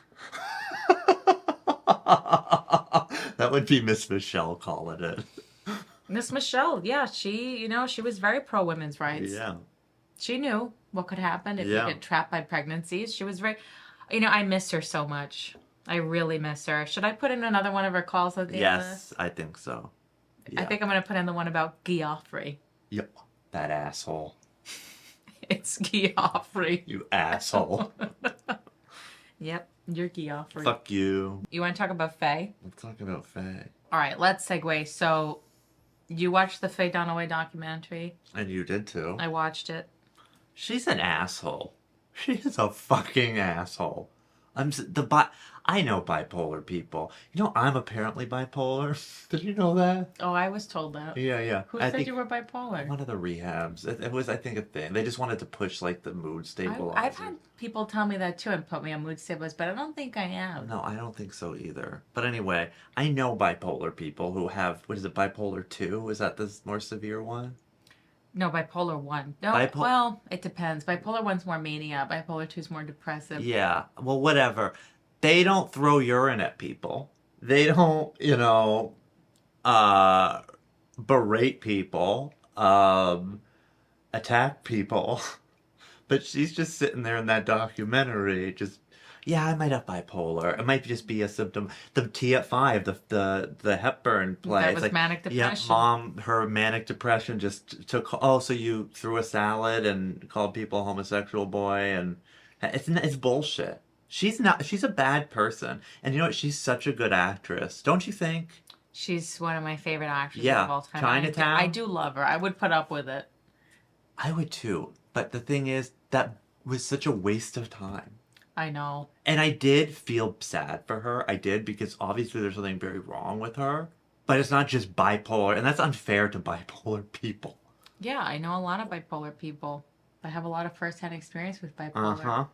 That would be Miss Michelle calling it. Miss Michelle, yeah, she was very pro women's rights. Yeah. She knew what could happen if you get trapped by pregnancies. She was very, I miss her so much. I really miss her. Should I put in another one of her calls at the end of this? Yes, I think so. Yeah. I think I'm going to put in the one about Geoffrey. Yep. That asshole. It's Geoffrey. You asshole. Yep, you're Geoffrey. Fuck you. You want to talk about Faye? Let's talk about Faye. All right, let's segue. So, you watched the Faye Dunaway documentary? And you did too. I watched it. She's an asshole. She is a fucking asshole. I know bipolar people. You know, I'm apparently bipolar. Did you know that? Oh, I was told that. Yeah. Who said you were bipolar? One of the rehabs. It was, I think, a thing. They just wanted to push, like, the mood stabilizer. I've had people tell me that too and put me on mood stabilizers, but I don't think I am. No, I don't think so either. But anyway, I know bipolar people who have, what is it, bipolar 2? Is that the more severe one? No, bipolar 1. No, well, it depends. Bipolar 1's more mania. Bipolar 2's more depressive. Yeah, well, whatever. They don't throw urine at people. They don't, berate people, attack people. But she's just sitting there in that documentary, I might have bipolar. It might just be a symptom. The T at 5, the Hepburn play. That was manic depression. Yeah, mom, her manic depression just took. Oh, so you threw a salad and called people a homosexual boy, and it's bullshit. She's not. She's a bad person, and you know what? She's such a good actress, don't you think? She's one of my favorite actresses of all time. Chinatown. I do love her. I would put up with it. I would too, but the thing is, that was such a waste of time. I know. And I did feel sad for her. I did, because obviously there's something very wrong with her. But it's not just bipolar, and that's unfair to bipolar people. Yeah, I know a lot of bipolar people. I have a lot of first-hand experience with bipolar. Uh-huh.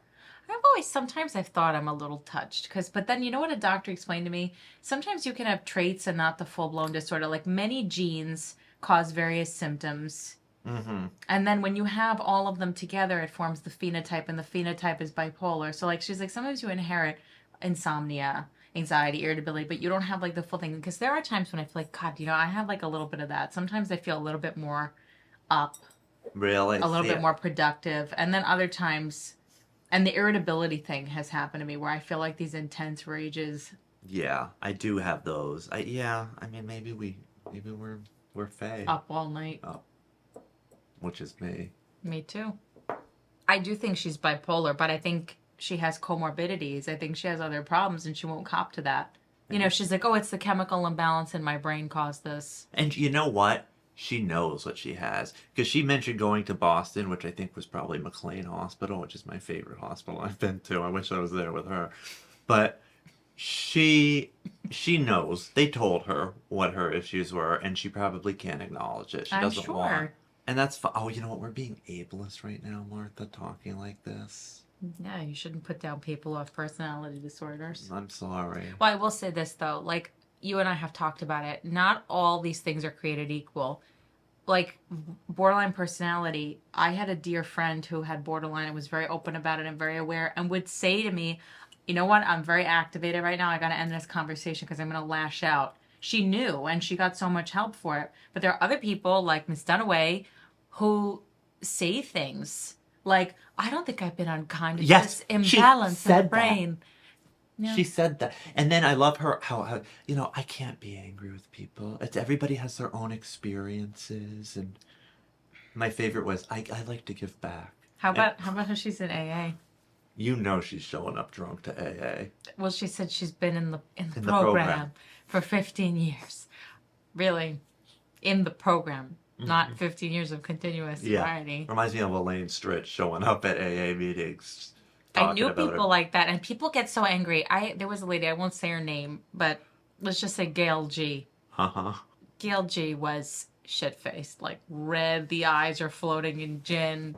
Sometimes I've thought I'm a little touched. But then you know what a doctor explained to me? Sometimes you can have traits and not the full-blown disorder. Like many genes cause various symptoms. Mm-hmm. And then when you have all of them together, it forms the phenotype, and the phenotype is bipolar. So like she's like, sometimes you inherit insomnia, anxiety, irritability, but you don't have like the full thing. Because there are times when I feel like, God, I have like a little bit of that. Sometimes I feel a little bit more up. Really? A little bit more productive. And then other times, and the irritability thing has happened to me where I feel like these intense rages. Yeah, I do have those. Maybe we're Faye. Up all night. Up. Which is me. Me too. I do think she's bipolar, but I think she has comorbidities. I think she has other problems, and she won't cop to that. She's like, oh, it's the chemical imbalance in my brain caused this. And you know what? She knows what she has. Because she mentioned going to Boston, which I think was probably McLean Hospital, which is my favorite hospital I've been to. I wish I was there with her. But she knows. They told her what her issues were, and she probably can't acknowledge it. She doesn't want. And that's fine. Oh, you know what? We're being ableist right now, Martha, talking like this. Yeah, you shouldn't put down people who have personality disorders. I'm sorry. Well, I will say this, though. Like, you and I have talked about it. Not all these things are created equal. Like, borderline personality. I had a dear friend who had borderline and was very open about it and very aware and would say to me, you know what? I'm very activated right now. I got to end this conversation because I'm going to lash out. She knew, and she got so much help for it. But there are other people, like Miss Dunaway, who say things like, I don't think I've been unkind. It's this imbalance in the brain. Yeah. She said that. And then I love her, how I can't be angry with people. Everybody has their own experiences. And my favorite was, I like to give back. How about how she's in AA? You know she's showing up drunk to AA. Well, she said she's been in the program for 15 years. Really, in the program, not 15 years of continuous sobriety. Reminds me of Elaine Stritch showing up at AA meetings. I knew people like that, and people get so angry. There was a lady, I won't say her name, but let's just say Gail G. Uh-huh. Gail G was shit-faced, like red, the eyes are floating in gin.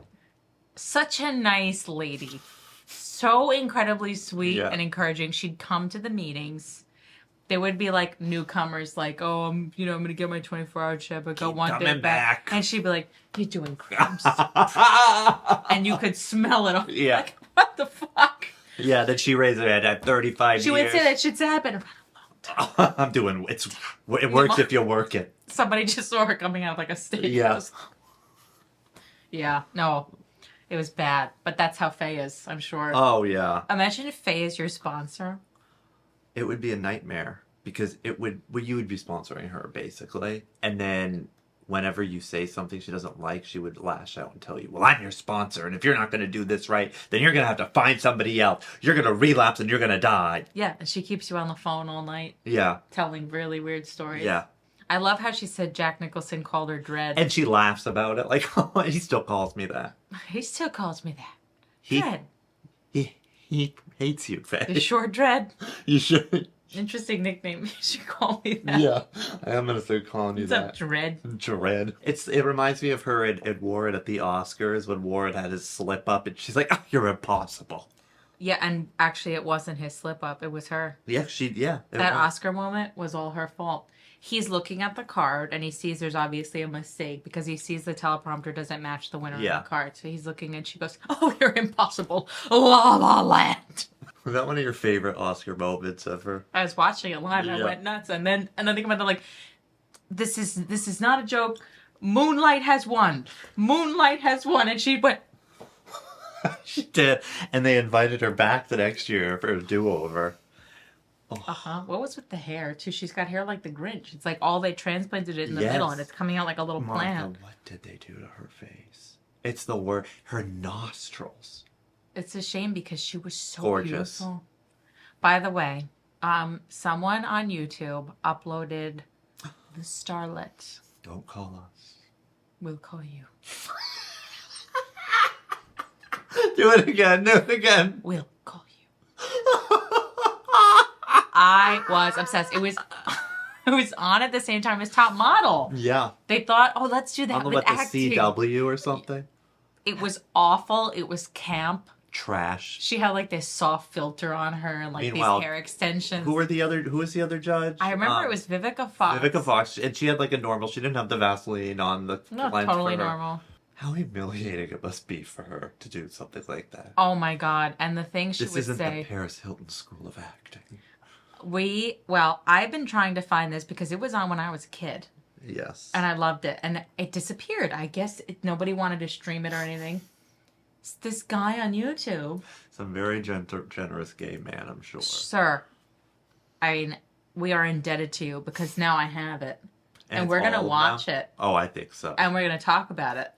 Such a nice lady. So incredibly sweet and encouraging. She'd come to the meetings. There would be like newcomers, like, oh, I'm gonna get my 24-hour chip. I got one day back, and she'd be like, "You're doing crumbs," and you could smell it. Yeah. Like, what the fuck? Yeah. Then she raised her head at 35 She would say that shit's happened. I'm doing it. Works if you work it. Somebody just saw her coming out of like a stage. Yeah. Yeah. No, it was bad, but that's how Faye is. I'm sure. Oh yeah. Imagine if Faye is your sponsor. It would be a nightmare because you would be sponsoring her basically, and then whenever you say something she doesn't like, she would lash out and tell you, "Well, I'm your sponsor, and if you're not going to do this right, then you're going to have to find somebody else. You're going to relapse and you're going to die." Yeah, and she keeps you on the phone all night. Yeah. Telling really weird stories. Yeah. I love how she said Jack Nicholson called her Dread. And she laughs about it, like, oh, he still calls me that. He still calls me that. He, Dread. He hates you, Faye. You sure Dread? You should. Interesting nickname. You should call me that. Yeah, I am gonna start calling you What's that. up, Dread? Dread. It reminds me of her and Warren at the Oscars when Warren had his slip up, and she's like, "Oh, you're impossible." Yeah, and actually, it wasn't his slip up. It was her. Yeah, That Oscar moment was all her fault. He's looking at the card and he sees there's obviously a mistake because he sees the teleprompter doesn't match the winner on the card. So he's looking and she goes, "Oh, you're impossible. La La Land." Was that one of your favorite Oscar moments ever? I was watching it live and I went nuts. And then they come out, they're like, this is not a joke. Moonlight has won. Moonlight has won. And she went. She did. And they invited her back the next year for a do-over. Oh. What was with the hair too? She's got hair like the Grinch. It's like all they transplanted it in the middle and it's coming out like a little plant. What did they do to her face? It's the word. Her nostrils. It's a shame because she was so gorgeous. Beautiful. By the way, someone on YouTube uploaded the starlet. Don't call us. We'll call you. Do it again. Do it again. We'll call you. I was obsessed. It was on at the same time as Top Model. Yeah. They thought, oh, let's do that with acting. The CW or something. It was awful. It was camp. Trash. She had like this soft filter on her and like these hair extensions. Who was the other judge? I remember it was Vivica Fox. Vivica Fox, and she had like a normal. She didn't have the Vaseline on the. No, totally normal. How humiliating it must be for her to do something like that. Oh my God! And the thing she would say. This isn't the Paris Hilton School of Acting. I've been trying to find this because it was on when I was a kid. Yes. And I loved it, and it disappeared. I guess nobody wanted to stream it or anything. This guy on YouTube. Some very generous gay man, I'm sure. Sir, I mean, we are indebted to you because now I have it. And we're going to watch it. Oh, I think so. And we're going to talk about it.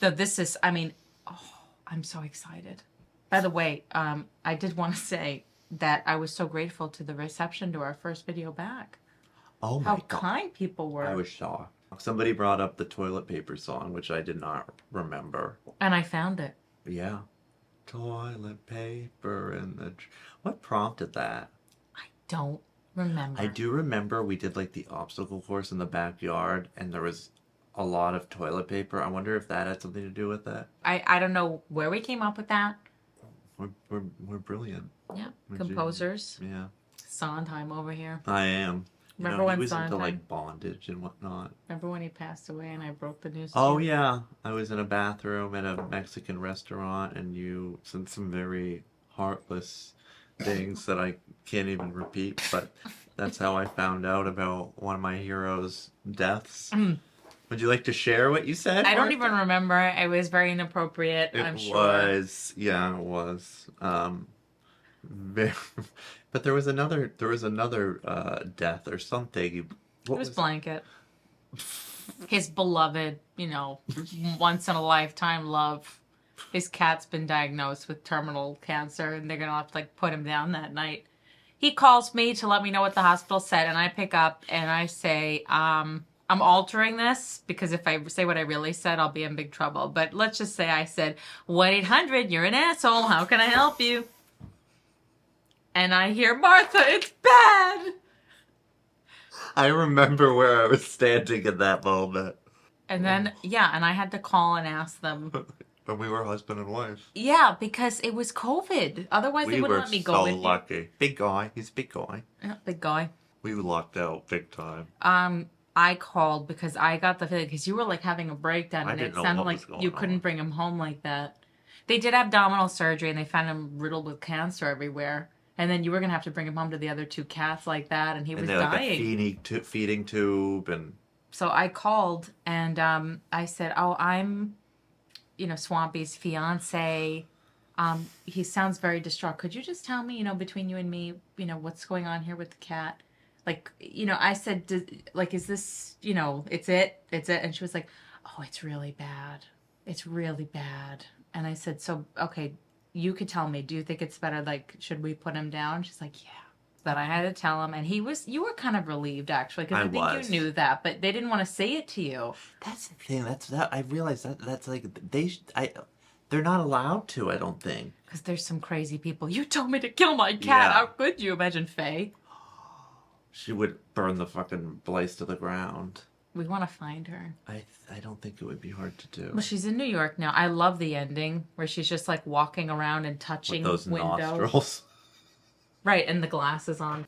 So this is, I'm so excited. By the way, I did want to say that I was so grateful to the reception to our first video back. Oh my God. How kind people were. I was shocked. Somebody brought up the toilet paper song, which I did not remember. And I found it. Yeah. Toilet paper in the... What prompted that? I don't remember. I do remember we did like the obstacle course in the backyard and there was a lot of toilet paper. I wonder if that had something to do with that. I don't know where we came up with that. We're brilliant. Yeah. Composers. Yeah. Sondheim over here. I am. Remember when he was Sondheim... into like bondage and whatnot. Remember when he passed away and I broke the news? Oh yeah, I was in a bathroom at a Mexican restaurant and you said some very heartless things that I can't even repeat, but that's how I found out about one of my heroes' deaths. Would you like to share what you said? I don't even remember. It was very inappropriate, I'm sure. It was. But there was another death or something. It was Blanket. His beloved, once in a lifetime love. His cat's been diagnosed with terminal cancer and they're going to have to put him down that night. He calls me to let me know what the hospital said and I pick up and I say, I'm altering this because if I say what I really said, I'll be in big trouble. But let's just say I said, 1-800, you're an asshole. How can I help you? And I hear, Martha, it's bad. I remember where I was standing in that moment. And then, yeah, and I had to call and ask them. But we were husband and wife. Yeah, because it was COVID. Otherwise, they wouldn't let me go in. We were so lucky. Big guy. He's a big guy. Yeah, big guy. We were locked out big time. I called because I got the feeling, because you were like having a breakdown, and it sounded like you couldn't bring him home like that. They did abdominal surgery, and they found him riddled with cancer everywhere. And then you were gonna have to bring him home to the other two cats like that, and he was dying. Like a feeding tube, and so I called and I said, "Oh, I'm, Swampy's fiance. He sounds very distraught. Could you just tell me, between you and me, what's going on here with the cat?" Like, I said, is this, it's it? And she was like, "Oh, it's really bad. It's really bad." And I said, "So, okay, you could tell me, do you think it's better? Like, should we put him down?" She's like, "Yeah." That I had to tell him. And you were kind of relieved, actually, because I think you knew that, but they didn't want to say it to you. That's the thing. I realized that's like, they're not allowed to, I don't think. Because there's some crazy people. You told me to kill my cat. Yeah. How could you? Imagine Faye. She would burn the fucking place to the ground. We want to find her. I don't think it would be hard to do. Well, she's in New York now. I love the ending where she's just like walking around and touching with those windows. Nostrils. Right, and the glasses on.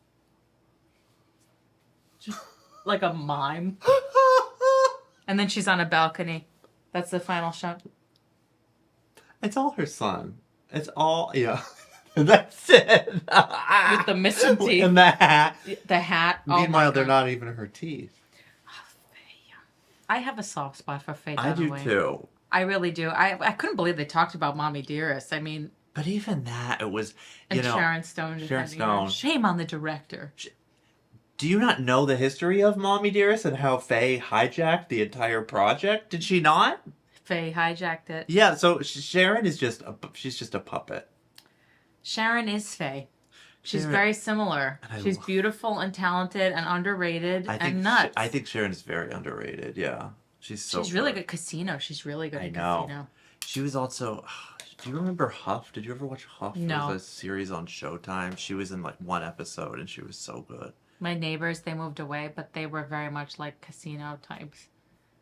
Just like a mime. And then she's on a balcony. That's the final shot. It's all her son. It's all, yeah. That's it. With the missing teeth. And the hat. The hat. Meanwhile, they're not even her teeth. I have a soft spot for Faye Dunaway. I do too. I really do. I couldn't believe they talked about Mommy Dearest. I mean... But even that, it was, Sharon Stone. Shame on the director. Do you not know the history of Mommy Dearest and how Faye hijacked the entire project? Did she not? Faye hijacked it. Yeah, so Sharon is she's just a puppet. Sharon is Faye. She's very similar. She's beautiful and talented and underrated and nuts. I think Sharon is very underrated, yeah. She's really good. Casino. She's really good at Casino. She was also... Do you remember Huff? Did you ever watch Huff? No. It was a series on Showtime. She was in like one episode and she was so good. My neighbors, they moved away, but they were very much like Casino types.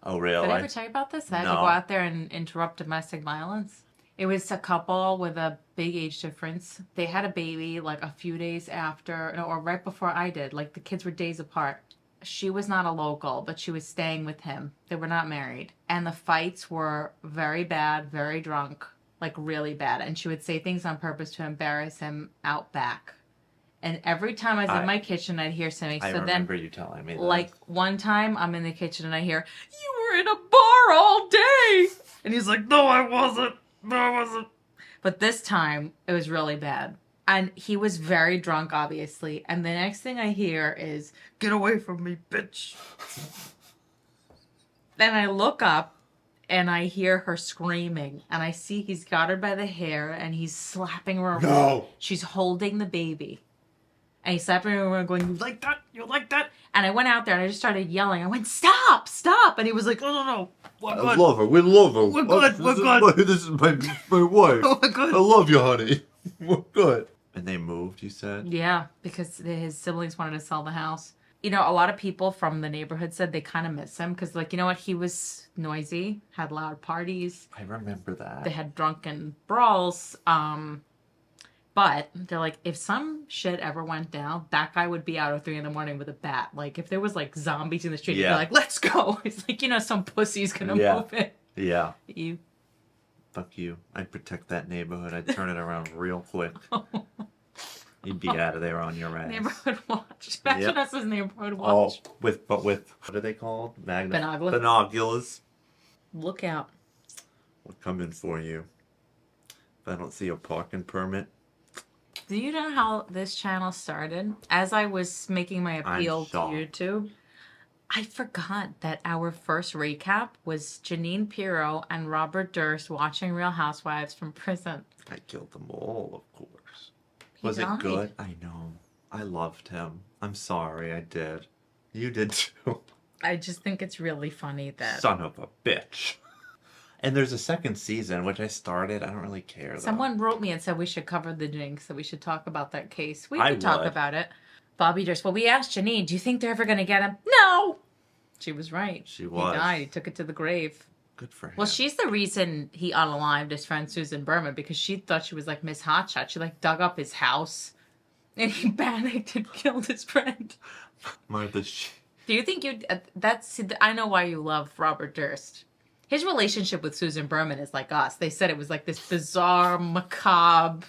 Oh, really? Did I ever tell you about this? I had to go out there and interrupt domestic violence. It was a couple with a big age difference. They had a baby like a few days after, or right before I did. Like the kids were days apart. She was not a local, but she was staying with him. They were not married. And the fights were very bad, very drunk, like really bad. And she would say things on purpose to embarrass him out back. And every time I was in my kitchen, I'd hear something. I remember you telling me that. Like one time I'm in the kitchen and I hear, "You were in a bar all day." And he's like, "No, I wasn't. No, I wasn't." But this time it was really bad. And he was very drunk, obviously. And the next thing I hear is, "Get away from me, bitch." Then I look up and I hear her screaming. And I see he's got her by the hair and he's slapping her around. No. She's holding the baby. And he's slapping her around going, "You like that? You like that?" And I went out there and I just started yelling. I went, "Stop! Stop!" And he was like, "Oh, no. We're good. I love her. We love her. We're good. We're good. This is my wife. We're good. I love you, honey. We're good." And they moved, you said? Yeah, because his siblings wanted to sell the house. You know, a lot of people from the neighborhood said they kind of miss him because, like, you know what? He was noisy, had loud parties. I remember that. They had drunken brawls. But they're like, if some shit ever went down, that guy would be out at 3 a.m. with a bat. Like, if there was, like, zombies in the street, he'd be like, "Let's go." It's like, some pussy's gonna move it. Yeah. You. Fuck you. I'd protect that neighborhood. I'd turn it around real quick. You'd be out of there on your ass. Neighborhood watch. Imagine us as neighborhood watch. Oh, with what are they called? Binoculars. Binoculars. Look out. We're coming for you. If I don't see a parking permit. Do you know how this channel started? As I was making my appeal to YouTube, I forgot that our first recap was Janine Pirro and Robert Durst watching Real Housewives from prison. I killed them all, of course. Was it good? I know. I loved him. I'm sorry, I did. You did too. I just think it's really funny that... Son of a bitch. And there's a second season, which I started. I don't really care, though. Someone wrote me and said we should cover the jinx, that we should talk about that case. We could talk about it. Bobby Durst. Well, we asked Janine, do you think they're ever going to get him? No! She was right. She was. He died. He took it to the grave. Good for him. Well, she's the reason he unalived his friend Susan Berman, because she thought she was like Miss Hotshot. She like dug up his house, and he panicked and killed his friend. Martha, Do you think you? I know why you love Robert Durst. His relationship with Susan Berman is like us. They said it was like this bizarre, macabre,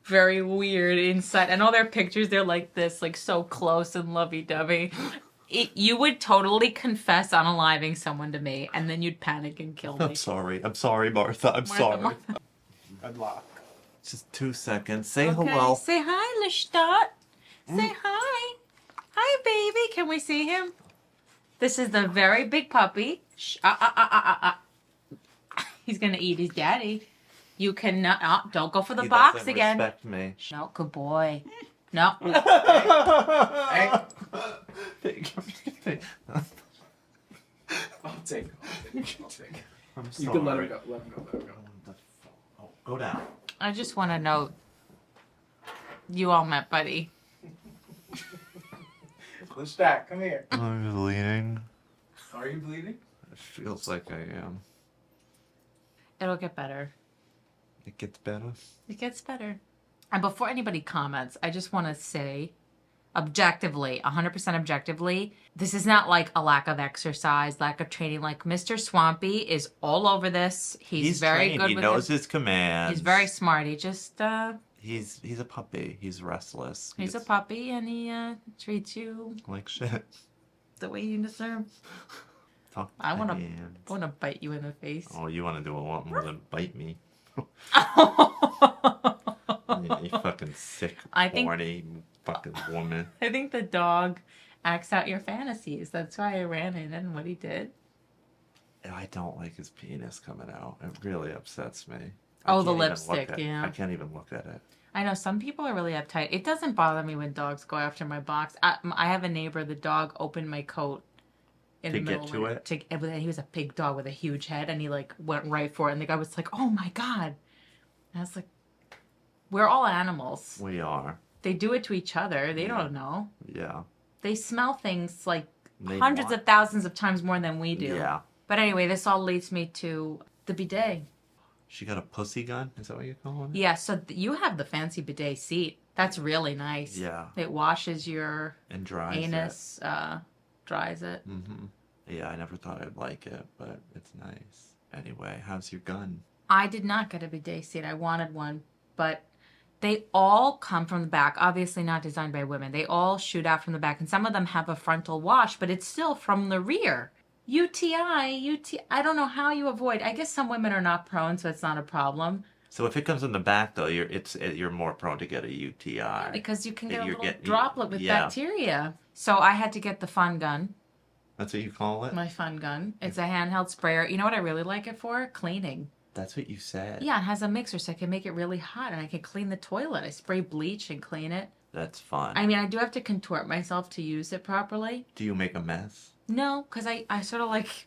very weird inside. And all their pictures, they're like this, like so close and lovey-dovey. You would totally confess unaliving someone to me, and then you'd panic and kill me. I'm sorry, Martha. I'm sorry. Martha. Good luck. Just 2 seconds. Say hello. Say hi, Lestat. Say hi. Hi, baby. Can we see him? This is the very big puppy. Shh. He's gonna eat his daddy. You cannot. Don't go for the box doesn't again. Respect me. No, good boy. No. Hey. I'll take it. I'm sorry. You can let him go. Let him go. Oh, go down. I just want to note, you all met Buddy. Lestat, come here. I'm bleeding. Are you bleeding? It feels like I am. It'll get better. It gets better. It gets better. And before anybody comments, I just want to say, objectively, 100% objectively, this is not like a lack of exercise, lack of training. Like, Mr. Swampy is all over this. He's very trained. good He with knows it. his commands. He's very smart. He just, He's a puppy. He's restless. he's a puppy, and he treats you like shit. the way you deserve. Talk to I want my to hands. bite you in the face. Oh, you want to do a lot more than bite me. You fucking sick, horny fucking woman. I think the dog acts out your fantasies. That's why I ran in and what he did. I don't like his penis coming out. It really upsets me. Oh, the can't even look lipstick, at- yeah. I can't even look at it. I know some people are really uptight. It doesn't bother me when dogs go after my box. I have a neighbor. The dog opened my coat in To the middle get to of it. And he was a big dog with a huge head, and he like went right for it. And the guy was like, "Oh my god!" And I was like, "We're all animals. We are. They do it to each other. They don't know. Yeah. They smell things like They hundreds want- of thousands of times more than we do." Yeah. But anyway, this all leads me to the bidet. She got a pussy gun? Is that what you're calling it? Yeah, so you have the fancy bidet seat. That's really nice. Yeah. It washes your And dries anus, dries it. Mm-hmm. Yeah, I never thought I'd like it, but it's nice. Anyway, how's your gun? I did not get a bidet seat. I wanted one, but they all come from the back. Obviously not designed by women. They all shoot out from the back, and some of them have a frontal wash, but it's still from the rear. UTI, I don't know how you avoid. I guess some women are not prone, so it's not a problem. So if it comes in the back, though, you're more prone to get a UTI. Because you can get a You're little droplet with bacteria. So I had to get the fun gun. That's what you call it? My fun gun. It's a handheld sprayer. You know what I really like it for? Cleaning. That's what you said. Yeah, it has a mixer, so I can make it really hot, and I can clean the toilet. I spray bleach and clean it. That's fun. I mean, I do have to contort myself to use it properly. Do you make a mess? No, because I sort of like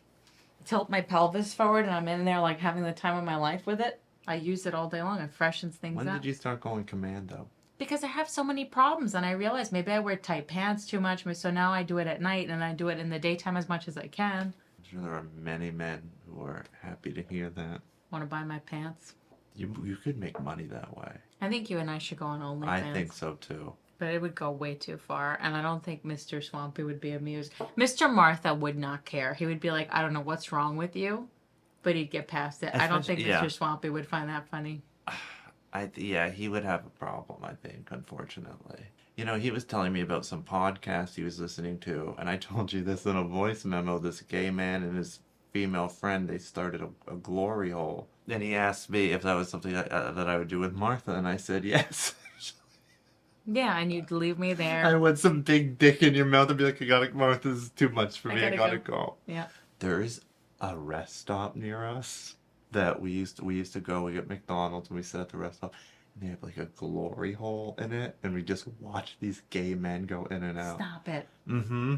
tilt my pelvis forward, and I'm in there like having the time of my life with it. I use it all day long. It freshens things When up. did you start going commando? Because I have so many problems, and I realized maybe I wear tight pants too much, so now I do it at night, and I do it in the daytime as much as I can. I'm sure there are many men who are happy to hear that. Want to buy my pants? You could make money that way. I think you and I should go on OnlyFans. I think so, too. But it would go way too far, and I don't think Mr. Swampy would be amused. Mr. Martha would not care. He would be like, I don't know what's wrong with you, but he'd get past it. I don't think Mr. Swampy would find that funny. Yeah, he would have a problem, I think, unfortunately. You know, he was telling me about some podcast he was listening to, and I told you this in a voice memo. This gay man and his female friend, they started a glory hole. And he asked me if that was something that I would do with Martha, and I said yes. Yeah, and you'd leave me there. I want some big dick in your mouth and be like, Martha's too much for me, I gotta go. Yeah. There's a rest stop near us that we used to go. We get McDonald's and we sit at the rest stop, and they have like a glory hole in it, and we just watch these gay men go in and out. Stop it. Mm-hmm.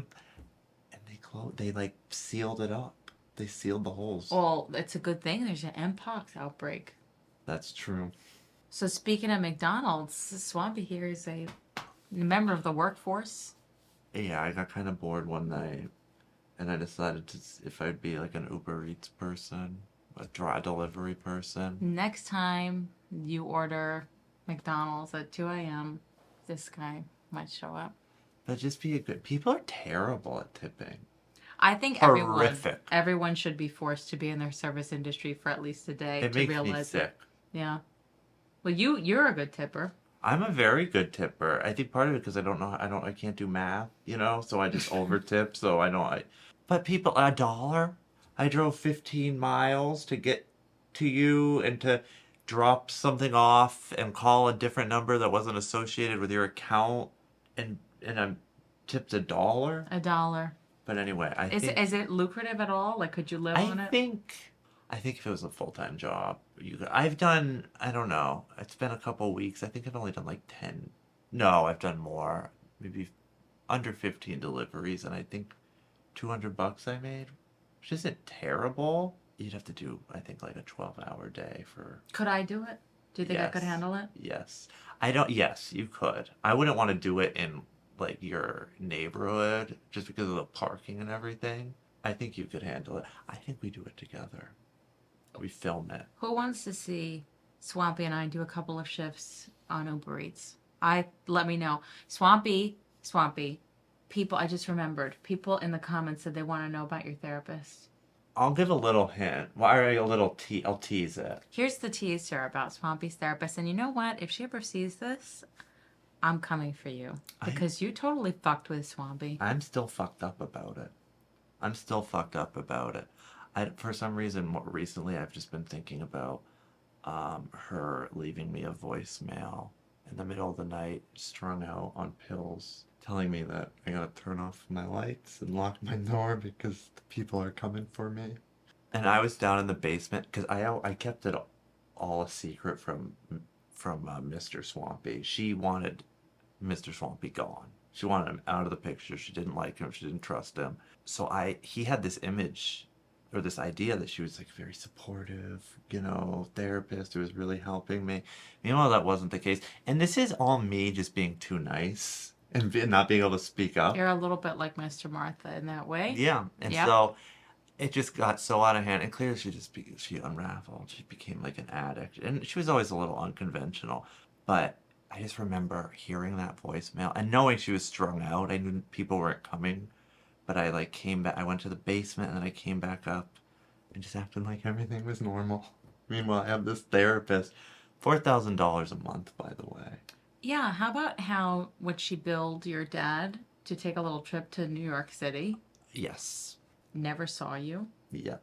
And they like sealed it up. They sealed the holes. Well, it's a good thing there's an Mpox outbreak. That's true. So speaking of McDonald's, Swampy here is a member of the workforce. Yeah, I got kind of bored one night, and I decided if I'd be like an Uber Eats person, a delivery person. Next time you order McDonald's at 2 a.m., this guy might show up. But just be a good. People are terrible at tipping. I think Horrific. everyone should be forced to be in their service industry for at least a day It to makes realize me sick. it. Yeah. Well, you're a good tipper. I'm a very good tipper. I think part of it because I can't do math, so I just over tip. So but people, $1. I drove 15 miles to get to you and to drop something off and call a different number that wasn't associated with your account, and I'm tipped $1. $1. But anyway, Is it lucrative at all? Like, could you live on it? I think if it was a full-time job, I've done, I don't know, it's been a couple weeks. I think I've only done like 10. No, I've done more. Maybe under 15 deliveries, and I think $200 I made, which isn't terrible. You'd have to do, I think, like a 12-hour day for... Could I do it? Do you think I could handle it? Yes. Yes, you could. I wouldn't want to do it in, like, your neighborhood just because of the parking and everything. I think you could handle it. I think we do it together. We film it. Who wants to see Swampy and I do a couple of shifts on Uber Eats? Let me know. Swampy, people, I just remembered. People in the comments said they want to know about your therapist. I'll give a little hint. I'll tease it. Here's the teaser about Swampy's therapist. And you know what? If she ever sees this, I'm coming for you. Because you totally fucked with Swampy. I'm still fucked up about it. For some reason, more recently, I've just been thinking about her leaving me a voicemail in the middle of the night, strung out on pills, telling me that I gotta turn off my lights and lock my door because the people are coming for me. And I was down in the basement because I kept it all a secret from Mr. Swampy. She wanted Mr. Swampy gone. She wanted him out of the picture. She didn't like him. She didn't trust him. So he had this image or this idea that she was like very supportive, therapist who was really helping me. Meanwhile, that wasn't the case. And this is all me just being too nice and not being able to speak up. You're a little bit like Mr. Martha in that way. Yeah. And so it just got so out of hand. And clearly she unraveled. She became like an addict. And she was always a little unconventional. But I just remember hearing that voicemail and knowing she was strung out. I knew people weren't coming. But I came back, I went to the basement and then I came back up and just acted like everything was normal. Meanwhile, I have this therapist, $4,000 a month, by the way. Yeah, how about would she billed your dad to take a little trip to New York City? Yes. Never saw you? Yeah.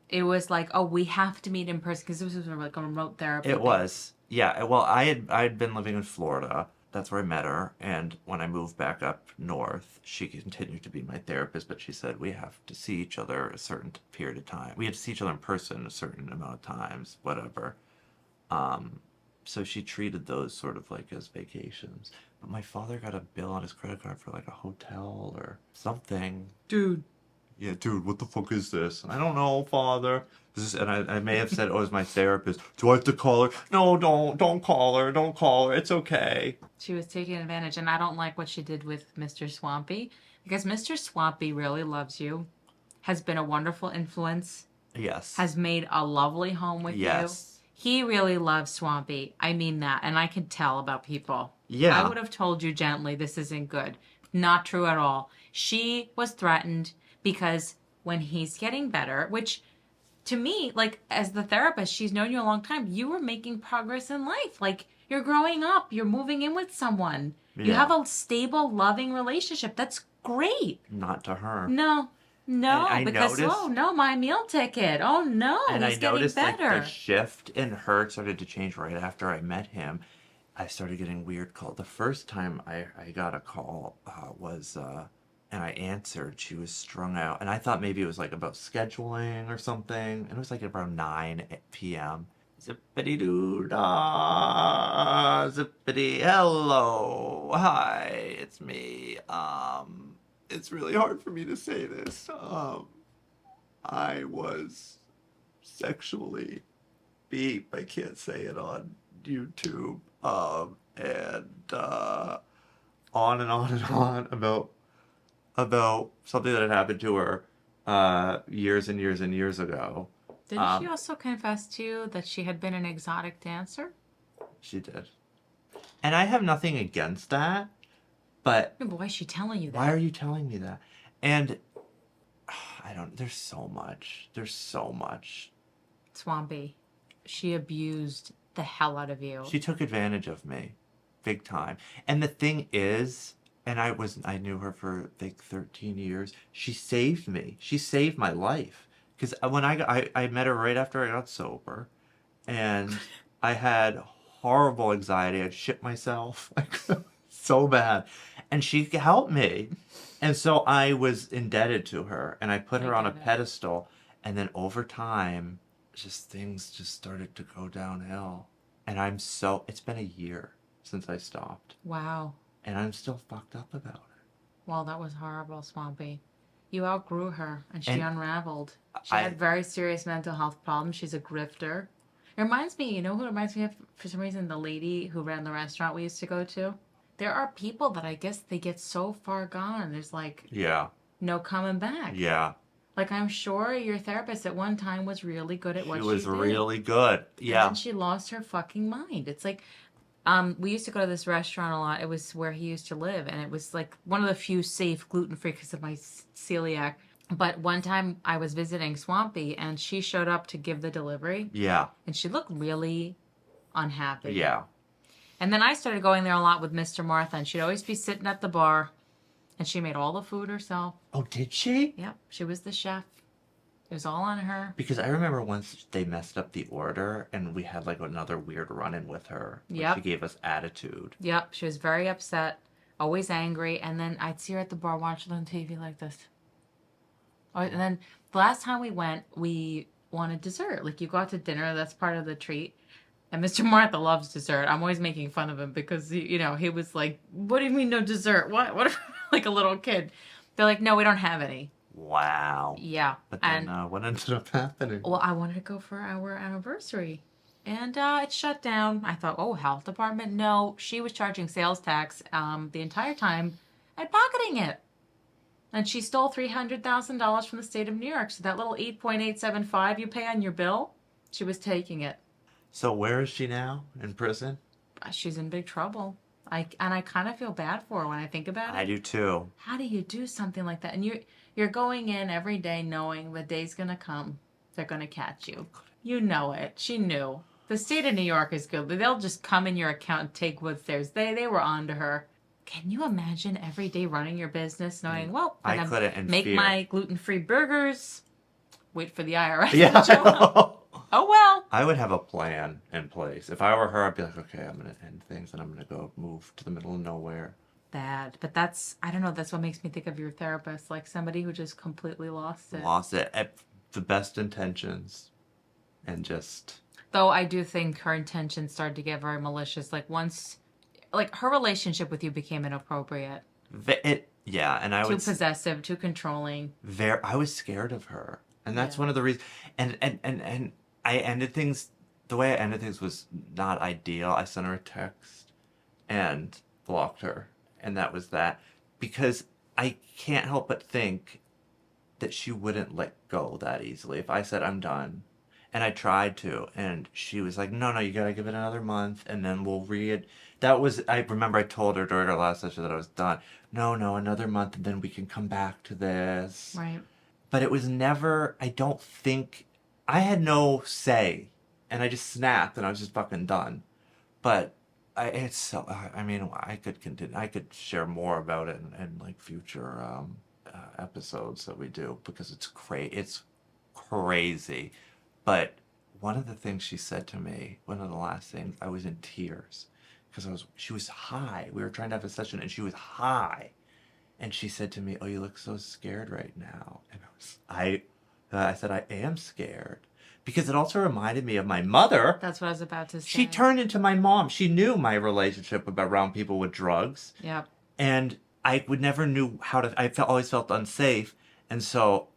It was like, oh, we have to meet in person because this was like a remote therapy. It was. Yeah, well, I'd been living in Florida. That's where I met her, and when I moved back up north, she continued to be my therapist, but she said we have to see each other a certain period of time. We had to see each other in person a certain amount of times, whatever. So she treated those sort of like as vacations. But my father got a bill on his credit card for like a hotel or something. Dude. Yeah, dude, what the fuck is this? I don't know, Father. And I may have said, oh, it's my therapist. Do I have to call her? No, don't call her. Don't call her. It's okay. She was taking advantage, and I don't like what she did with Mr. Swampy, because Mr. Swampy really loves you, has been a wonderful influence. Yes. Has made a lovely home with you. He really loves Swampy. I mean that, and I can tell about people. Yeah. I would have told you gently, this isn't good. Not true at all. She was threatened because when he's getting better, which to me, like as the therapist, she's known you a long time. You were making progress in life. Like you're growing up. You're moving in with someone. Yeah. You have a stable, loving relationship. That's great. Not to her. No, because my meal ticket. Oh no, and he's getting better. Like the shift in her started to change right after I met him. I started getting weird calls. The first time I got a call was. And I answered, she was strung out. And I thought maybe it was like about scheduling or something. And it was like around 9 p.m. Zippity-doo-dah, zippity, hello, hi, it's me. It's really hard for me to say this. I was sexually beat. I can't say it on YouTube. And on and on and on about about something that had happened to her years and years and years ago. Didn't she also confess to you that she had been an exotic dancer? She did. And I have nothing against that, but... No, but why is she telling you that? Why are you telling me that? And I don't... There's so much. There's so much. Swampy, she abused the hell out of you. She took advantage of me. Big time. And the thing is... And I knew her for like 13 years. She saved me. She saved my life. Because when I met her right after I got sober. And I had horrible anxiety. I'd shit myself. So bad. And she helped me. And so I was indebted to her. And I put her on a pedestal. And then over time, things just started to go downhill. And it's been a year since I stopped. Wow. And I'm still fucked up about it. Well, that was horrible, Swampy. You outgrew her, and she unraveled. She had very serious mental health problems. She's a grifter. It reminds me, you know who it reminds me of, for some reason? The lady who ran the restaurant we used to go to. There are people that I guess they get so far gone, there's like no coming back. Yeah. Like, I'm sure your therapist at one time was really good at what she did. She was really good. Yeah. And then she lost her fucking mind. It's like... we used to go to this restaurant a lot. It was where he used to live, and it was like one of the few safe gluten-free because of my celiac. But one time I was visiting Swampy, and she showed up to give the delivery. Yeah. And she looked really unhappy. Yeah. And then I started going there a lot with Mr. Martha, and she'd always be sitting at the bar, and she made all the food herself. Oh, did she? Yep, she was the chef. It was all on her. Because I remember once they messed up the order and we had like another weird run-in with her. Yep. She gave us attitude. Yep, she was very upset, always angry. And then I'd see her at the bar watching on TV like this. And then the last time we went, we wanted dessert. Like, you go out to dinner, that's part of the treat. And Mr. Martha loves dessert. I'm always making fun of him because, he was like, what do you mean no dessert? What? Like a little kid. They're like, no, we don't have any. Wow. Yeah. But then what ended up happening? Well, I wanted to go for our anniversary. And it shut down. I thought, oh, health department? No, she was charging sales tax the entire time and pocketing it. And she stole $300,000 from the state of New York. So that little 8.875 you pay on your bill, she was taking it. So where is she now? In prison? She's in big trouble. I kind of feel bad for her when I think about it. I do too. How do you do something like that? And you're going in every day knowing the day's going to come. They're going to catch you. You know it. She knew. The state of New York is good. They'll just come in your account and take what's theirs. They were on to her. Can you imagine every day running your business knowing, well, I couldn't make my gluten-free burgers, wait for the IRS to show up. Oh, well. I would have a plan in place. If I were her, I'd be like, okay, I'm going to end things and I'm going to go move to the middle of nowhere. Bad. But that's what makes me think of your therapist, like somebody who just completely lost it. Lost it at the best intentions and just... Though I do think her intentions started to get very malicious. Like once, like her relationship with you became inappropriate. Yeah, and too possessive, too controlling. I was scared of her. And that's one of the reasons. And I ended things, the way I ended things was not ideal. I sent her a text and blocked her. And that was that. Because I can't help but think that she wouldn't let go that easily. If I said, I'm done. And I tried to. And she was like, no, you got to give it another month. And then we'll read. I remember I told her during our last session that I was done. No, another month. And then we can come back to this. Right. But it was never, I don't think, I had no say. And I just snapped and I was just fucking done. But I could continue. I could share more about it in like future episodes that we do because it's crazy. But one of the things she said to me, one of the last things, I was in tears because she was high. We were trying to have a session and she was high. And she said to me, oh, you look so scared right now. And I said, I am scared. Because it also reminded me of my mother. That's what I was about to say. She turned into my mom. She knew my relationship around people with drugs. Yep. And I never knew how to, always felt unsafe. And so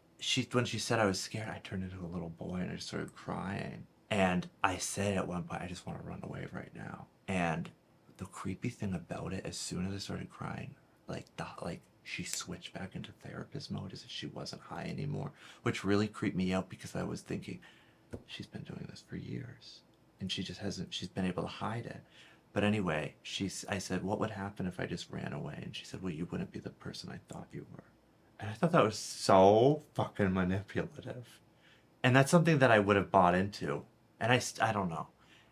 when she said I was scared, I turned into a little boy and I just started crying. And I said at one point, I just want to run away right now. And the creepy thing about it, as soon as I started crying, she switched back into therapist mode as if she wasn't high anymore, which really creeped me out because I was thinking, she's been doing this for years and she just hasn't, she's been able to hide it. But anyway, I said, what would happen if I just ran away? And she said, well, you wouldn't be the person I thought you were. And I thought that was so fucking manipulative. And that's something that I would have bought into. And I don't know.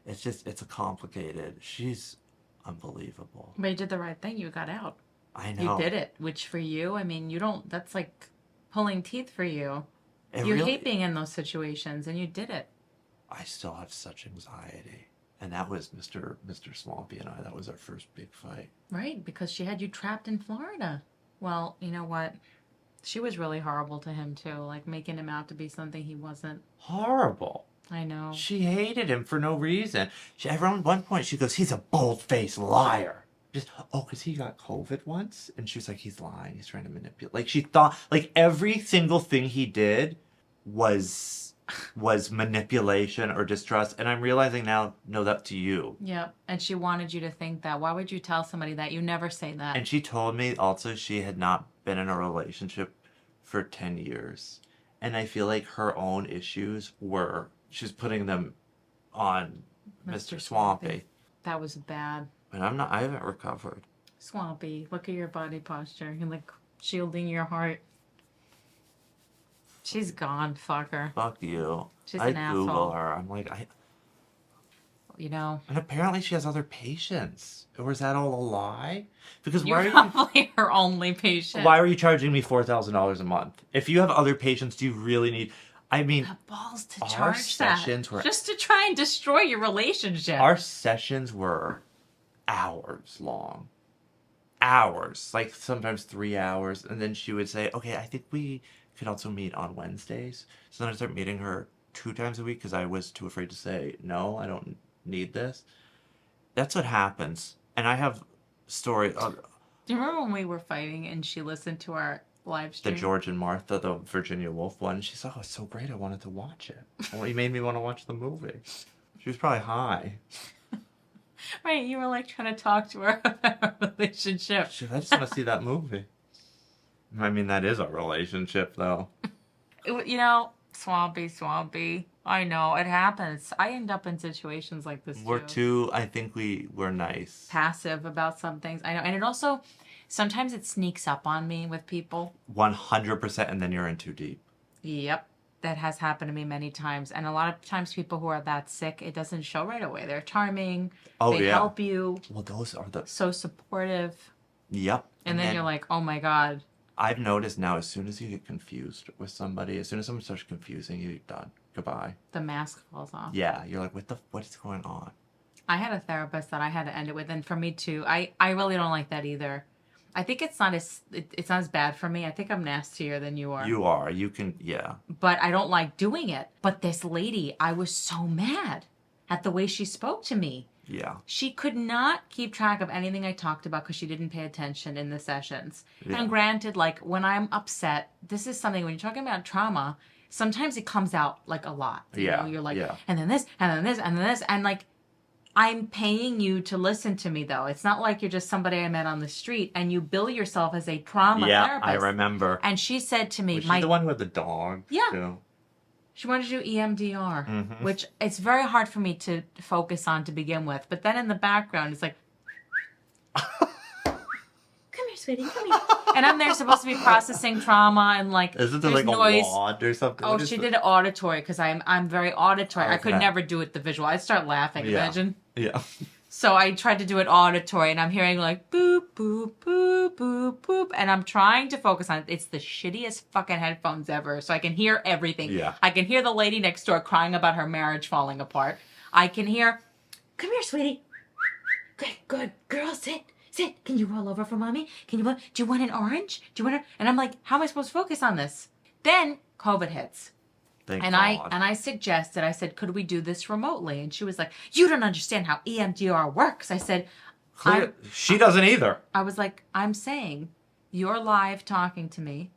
It's a complicated, she's unbelievable. But you did the right thing. You got out. I know. You did it, which for you, I mean, that's like pulling teeth for you. You really, hate being in those situations, and you did it. I still have such anxiety. And that was Mr. Swampy and I. That was our first big fight. Right, because she had you trapped in Florida. Well, you know what? She was really horrible to him, too. Like, making him out to be something he wasn't. Horrible. I know. She hated him for no reason. At one point, she goes, he's a bold-faced liar. Just, because he got COVID once? And she was like, he's lying. He's trying to manipulate. Like, she thought, like, every single thing he did was manipulation or distrust. And I'm realizing now, no, that's you. Yeah, and she wanted you to think that. Why would you tell somebody that? You never say that. And she told me also she had not been in a relationship for 10 years. And I feel like her own issues she's putting them on Mr. Swampy. That was bad. But I haven't recovered. Swampy, look at your body posture. You're like shielding your heart. She's gone, fuck her. Fuck you. She's I an Google asshole. her. I'm like, You know. And apparently she has other patients. Or is that all a lie? Because You're probably her only patient. why are you charging me $4,000 a month? If you have other patients, do you really need... I mean, The balls to our charge sessions that. were... Just to try and destroy your relationship. Our sessions were hours long. Hours. Like sometimes 3 hours. And then she would say, okay, I think we could also meet on Wednesdays. So then I started meeting her 2 times a week because I was too afraid to say, no, I don't need this. That's what happens. And I have stories. Do you remember when we were fighting and she listened to our live The stream? George and Martha, the Virginia Woolf one. She said, oh, it's so great. I wanted to watch it. Well, you made me want to watch the movie. She was probably high. Right, you were like trying to talk to her about our relationship. Shit, I just want to see that movie. I mean, that is a relationship, though. You know, Swampy. I know, it happens. I end up in situations like this too. I think we're nice. Passive about some things. I know. And it also, sometimes it sneaks up on me with people. 100%, and then you're in too deep. Yep. That has happened to me many times. And a lot of times people who are that sick, it doesn't show right away. They're charming. They help you. Well, those are the... So supportive. Yep. And then you're like, oh my God. I've noticed now, as soon as you get confused with somebody, as soon as someone starts confusing you, you're done. Goodbye. The mask falls off. Yeah. You're like, what is going on? I had a therapist that I had to end it with. And for me too, I really don't like that either. I think it's not as bad for me. I think I'm nastier than you are. You are. You can, yeah. But I don't like doing it. But this lady, I was so mad at the way she spoke to me. Yeah. She could not keep track of anything I talked about because she didn't pay attention in the sessions. Yeah. And granted, like when I'm upset, this is something, when you're talking about trauma, sometimes it comes out like a lot. You know, you're like, and then this, and then this, and then this. And like, I'm paying you to listen to me, though. It's not like you're just somebody I met on the street and you bill yourself as a trauma therapist. Yeah, I remember. And she said to me, was she the one with the dog? Yeah. Too? She wanted to do EMDR, which it's very hard for me to focus on to begin with. But then in the background, it's like, come here, sweetie, come here. And I'm there supposed to be processing trauma and like, isn't there like noise. a wand or something? Oh, she did it auditory because I'm very auditory. Okay. I could never do it the visual. I'd start laughing, imagine. Yeah. So I tried to do it auditory and I'm hearing like boop, boop, boop, boop, boop. And I'm trying to focus on it. It's the shittiest fucking headphones ever. So I can hear everything. Yeah. I can hear the lady next door crying about her marriage falling apart. I can hear, come here, sweetie. Good. Girl, sit. Can you roll over for mommy? Do you want an orange? And I'm like, how am I supposed to focus on this? Then COVID hits. Thank And God. I suggested, I said, could we do this remotely? And she was like, you don't understand how EMDR works. I said, she doesn't either. I was like, I'm saying, you're live talking to me.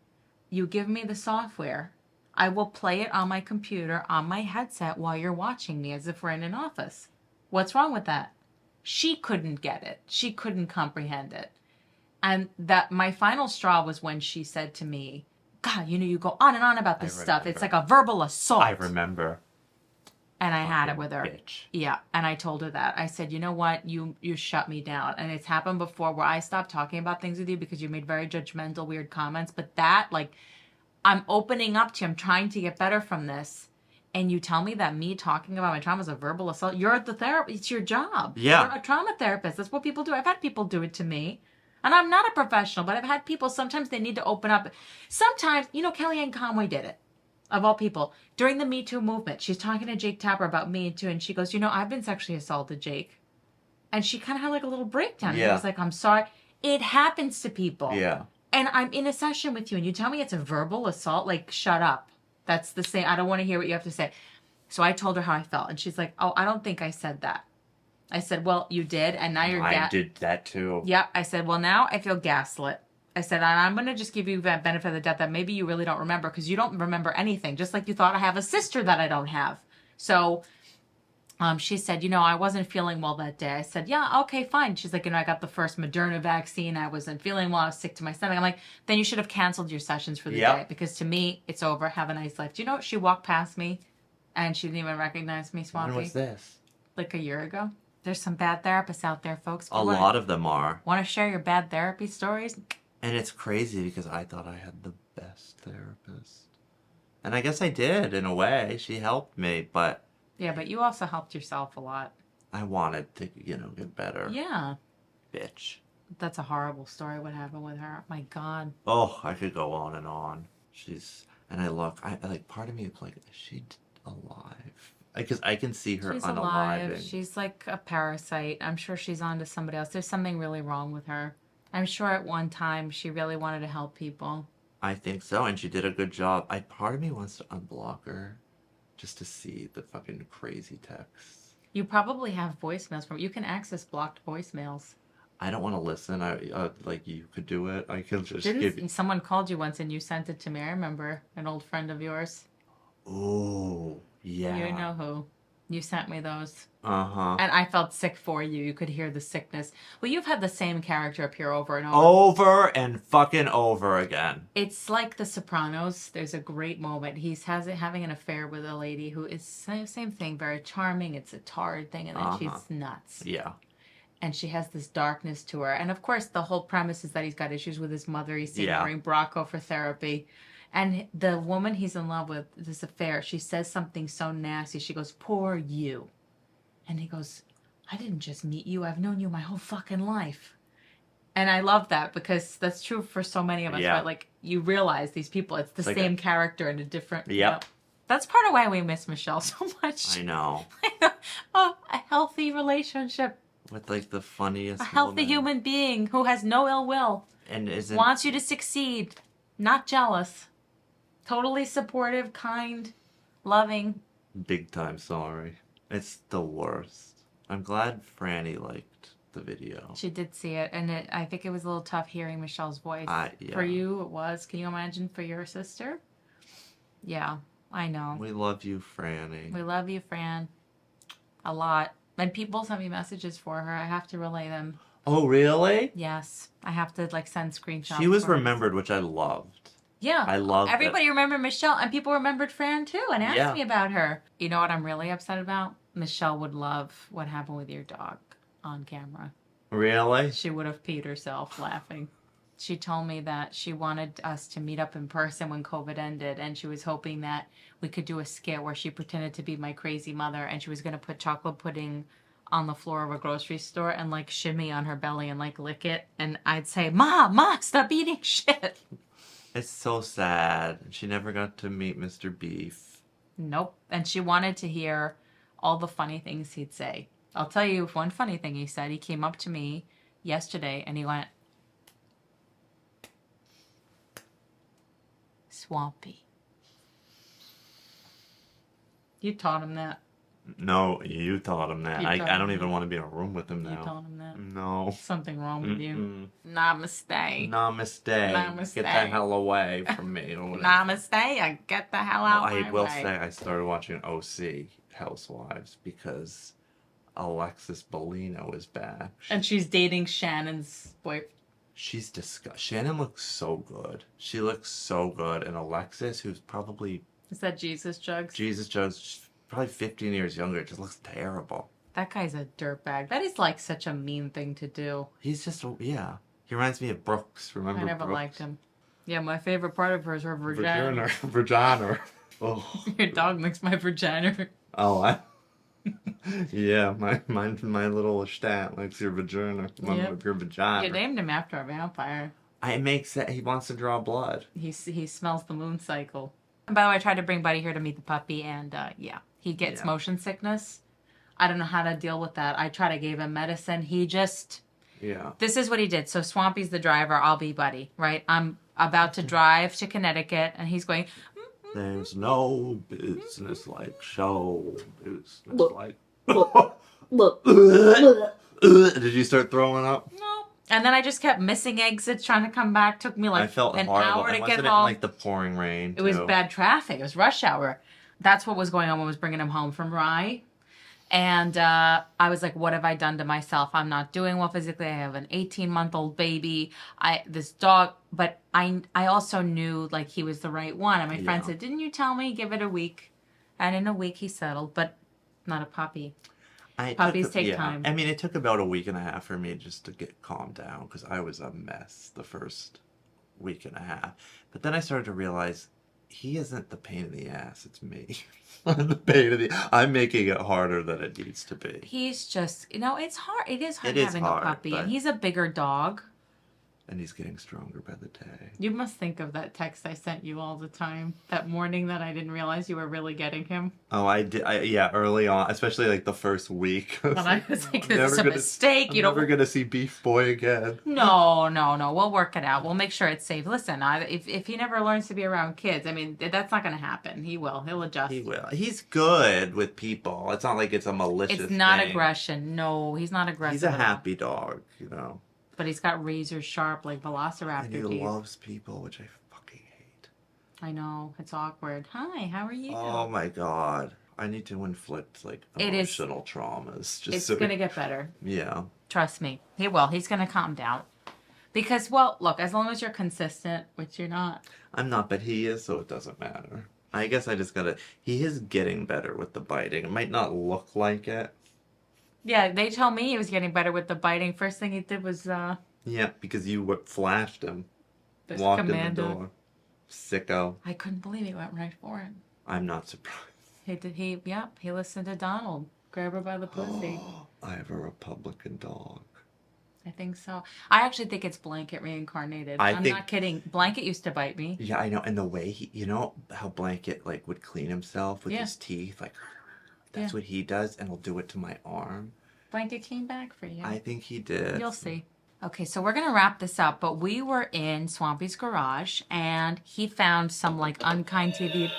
You give me the software. I will play it on my computer, on my headset while you're watching me as if we're in an office. What's wrong with that? She couldn't get it. She couldn't comprehend it. And that my final straw was when she said to me, God, you go on and on about this stuff. It's like a verbal assault. I remember. And I had it with her. Bitch. Yeah. And I told her that. I said, you know what? You shut me down. And it's happened before where I stopped talking about things with you because you made very judgmental, weird comments. But that, like, I'm opening up to you. I'm trying to get better from this. And you tell me that me talking about my trauma is a verbal assault. You're the therapist. It's your job. Yeah. You're a trauma therapist. That's what people do. I've had people do it to me. And I'm not a professional, but I've had people, sometimes they need to open up. Sometimes, Kellyanne Conway did it. Of all people, during the Me Too movement, she's talking to Jake Tapper about Me Too, and she goes, I've been sexually assaulted, Jake. And she kind of had like a little breakdown. Yeah. And he was like, I'm sorry. It happens to people. Yeah. And I'm in a session with you, and you tell me it's a verbal assault? Like, shut up. That's the same. I don't want to hear what you have to say. So I told her how I felt, and she's like, oh, I don't think I said that. I said, well, you did, and now you're... I did that too. Yep. I said, well, now I feel gaslit. I said, I'm going to just give you that benefit of the doubt that maybe you really don't remember because you don't remember anything, just like you thought I have a sister that I don't have. So she said, I wasn't feeling well that day. I said, yeah, okay, fine. She's like, I got the first Moderna vaccine. I wasn't feeling well. I was sick to my stomach. I'm like, then you should have canceled your sessions for the day because to me, it's over. Have a nice life. Do you know, she walked past me and she didn't even recognize me, Swampy. When was this? Like a year ago. There's some bad therapists out there, folks. A lot of them are. Want to share your bad therapy stories? And it's crazy because I thought I had the best therapist. And I guess I did, in a way. She helped me, but... Yeah, but you also helped yourself a lot. I wanted to, get better. Yeah. Bitch. That's a horrible story, what happened with her. My God. Oh, I could go on and on. And I look, part of me is like, is she alive? Because I can see her She's unaliving. alive. She's like a parasite. I'm sure she's on to somebody else. There's something really wrong with her. I'm sure at one time she really wanted to help people. I think so, and she did a good job. Part of me wants to unblock her just to see the fucking crazy texts. You probably have voicemails from... You can access blocked voicemails. I don't want to listen. You could do it. I could just Someone called you once and you sent it to me. I remember an old friend of yours. Ooh, yeah. You know who. You sent me those. Uh-huh. And I felt sick for you. You could hear the sickness. Well, you've had the same character appear over and over. Over and fucking over again. It's like The Sopranos. There's a great moment. He's having an affair with a lady who is same thing, very charming. It's a tard thing, and then she's nuts. Yeah. And she has this darkness to her. And of course, the whole premise is that he's got issues with his mother. He's seen her in Bracco for therapy. And the woman he's in love with, this affair, she says something so nasty. She goes, poor you. And he goes, I didn't just meet you. I've known you my whole fucking life. And I love that because that's true for so many of us. Yeah. But like, you realize these people, it's the same character in a different... Yep. That's part of why we miss Michelle so much. I know. Oh, a healthy relationship. With like the funniest A healthy human being who has no ill will. And wants you to succeed. Not jealous. Totally supportive, kind, loving. Big time sorry. It's the worst. I'm glad Franny liked the video. She did see it, and I think it was a little tough hearing Michelle's voice. Yeah. For you, it was. Can you imagine for your sister? Yeah, I know. We love you, Franny. We love you, Fran. A lot. And people send me messages for her. I have to relay them. Oh, really? Yes. I have to send screenshots. She was remembered, which I loved. Yeah. I love everybody remembered Michelle, and people remembered Fran too and asked me about her. You know what I'm really upset about? Michelle would love what happened with your dog on camera. Really? She would have peed herself laughing. She told me that she wanted us to meet up in person when COVID ended, and she was hoping that we could do a skit where she pretended to be my crazy mother, and she was going to put chocolate pudding on the floor of a grocery store and shimmy on her belly and lick it. And I'd say, Ma, stop eating shit. It's so sad. She never got to meet Mr. Beef. Nope. And she wanted to hear all the funny things he'd say. I'll tell you one funny thing he said. He came up to me yesterday and he went, Swampy. You taught him that. No, you taught him that. I don't even want to be in a room with him now. You taught him that. No. Something wrong with you. Namaste. Namaste. Get the hell away from me. Or whatever. Namaste. I get the hell out of my way. I will say I started watching OC Housewives because Alexis Bellino is back. And she's dating Shannon's boyfriend. She's Shannon looks so good. She looks so good. And Alexis, who's probably... Is that Jesus Jugs? Jesus Jones, probably 15 years younger, just looks terrible. That guy's a dirtbag. That is like such a mean thing to do. He's just, yeah. He reminds me of Brooks. Remember I never Brooks? liked him. Yeah, my favorite part of her is her vagina. Vagina. Oh. Your dog makes my vagina. Oh, yeah, my little stat likes your vagina. Yep. Your vagina. You named him after a vampire. It makes sense. He wants to draw blood. He smells the moon cycle. And by the way, I tried to bring Buddy here to meet the puppy, and yeah, he gets motion sickness. I don't know how to deal with that. I gave him medicine. He just... Yeah. This is what he did. So Swampy's the driver. I'll be Buddy, right? I'm about to drive to Connecticut, and he's going... There's no business like show business like... Look. Did you start throwing up? No. And then I just kept missing exits, trying to come back. Took me like I felt an horrible. hour to And get wasn't home. It like the pouring rain. It was bad traffic. It was rush hour. That's what was going on when I was bringing him home from Rye. And I was like, what have I done to myself? I'm not doing well physically. I have an 18-month-old baby. This dog. But I also knew like he was the right one. And my friend said, didn't you tell me? Give it a week. And in a week he settled. But not a puppy. Puppies take time. I mean, it took about a week and a half for me just to get calmed down because I was a mess the first week and a half. But then I started to realize he isn't the pain in the ass. It's me. I'm making it harder than it needs to be. He's just, it's hard. It is hard It is having hard, a puppy. but- And he's a bigger dog. And he's getting stronger by the day. You must think of that text I sent you all the time. That morning that I didn't realize you were really getting him. Oh, I did. Yeah, early on, especially like the first week. But I was like, this never is a gonna- mistake. I'm never gonna see Beef Boy again. No. We'll work it out. We'll make sure it's safe. Listen, if he never learns to be around kids, I mean, that's not going to happen. He will. He'll adjust. He will. He's good with people. It's not like it's a malicious It's not thing. aggression. No, he's not aggressive. He's a at all. happy dog, But he's got razor sharp, like velociraptor And he teeth. loves people, which I fucking hate. I know. It's awkward. Hi, how are you? Oh my god. I need to inflict like It is- emotional traumas. Just It's so going to get better. Yeah. Trust me. He will. He's going to calm down. Because, well, look, as long as you're consistent, which you're not. I'm not, but he is, so it doesn't matter. I guess I just gotta... He is getting better with the biting. It might not look like it. Yeah, they told me he was getting better with the biting. First thing he did was, Yeah, because you flashed him. this Walked in the commando. door. Sicko. I couldn't believe he went right for it. I'm not surprised. He listened to Donald. Grab her by the pussy. I have a Republican dog. I think so. I actually think it's Blanket reincarnated. I'm think- not kidding. Blanket used to bite me. Yeah, I know. And the way he... You know how Blanket, like, would clean himself with Yeah. his teeth? Like, that's what he does, and he'll do it to my arm. Blanket came back for you. I think he did. You'll see. Okay, so we're going to wrap this up, but we were in Swampy's garage, and he found some, like, UnKind TV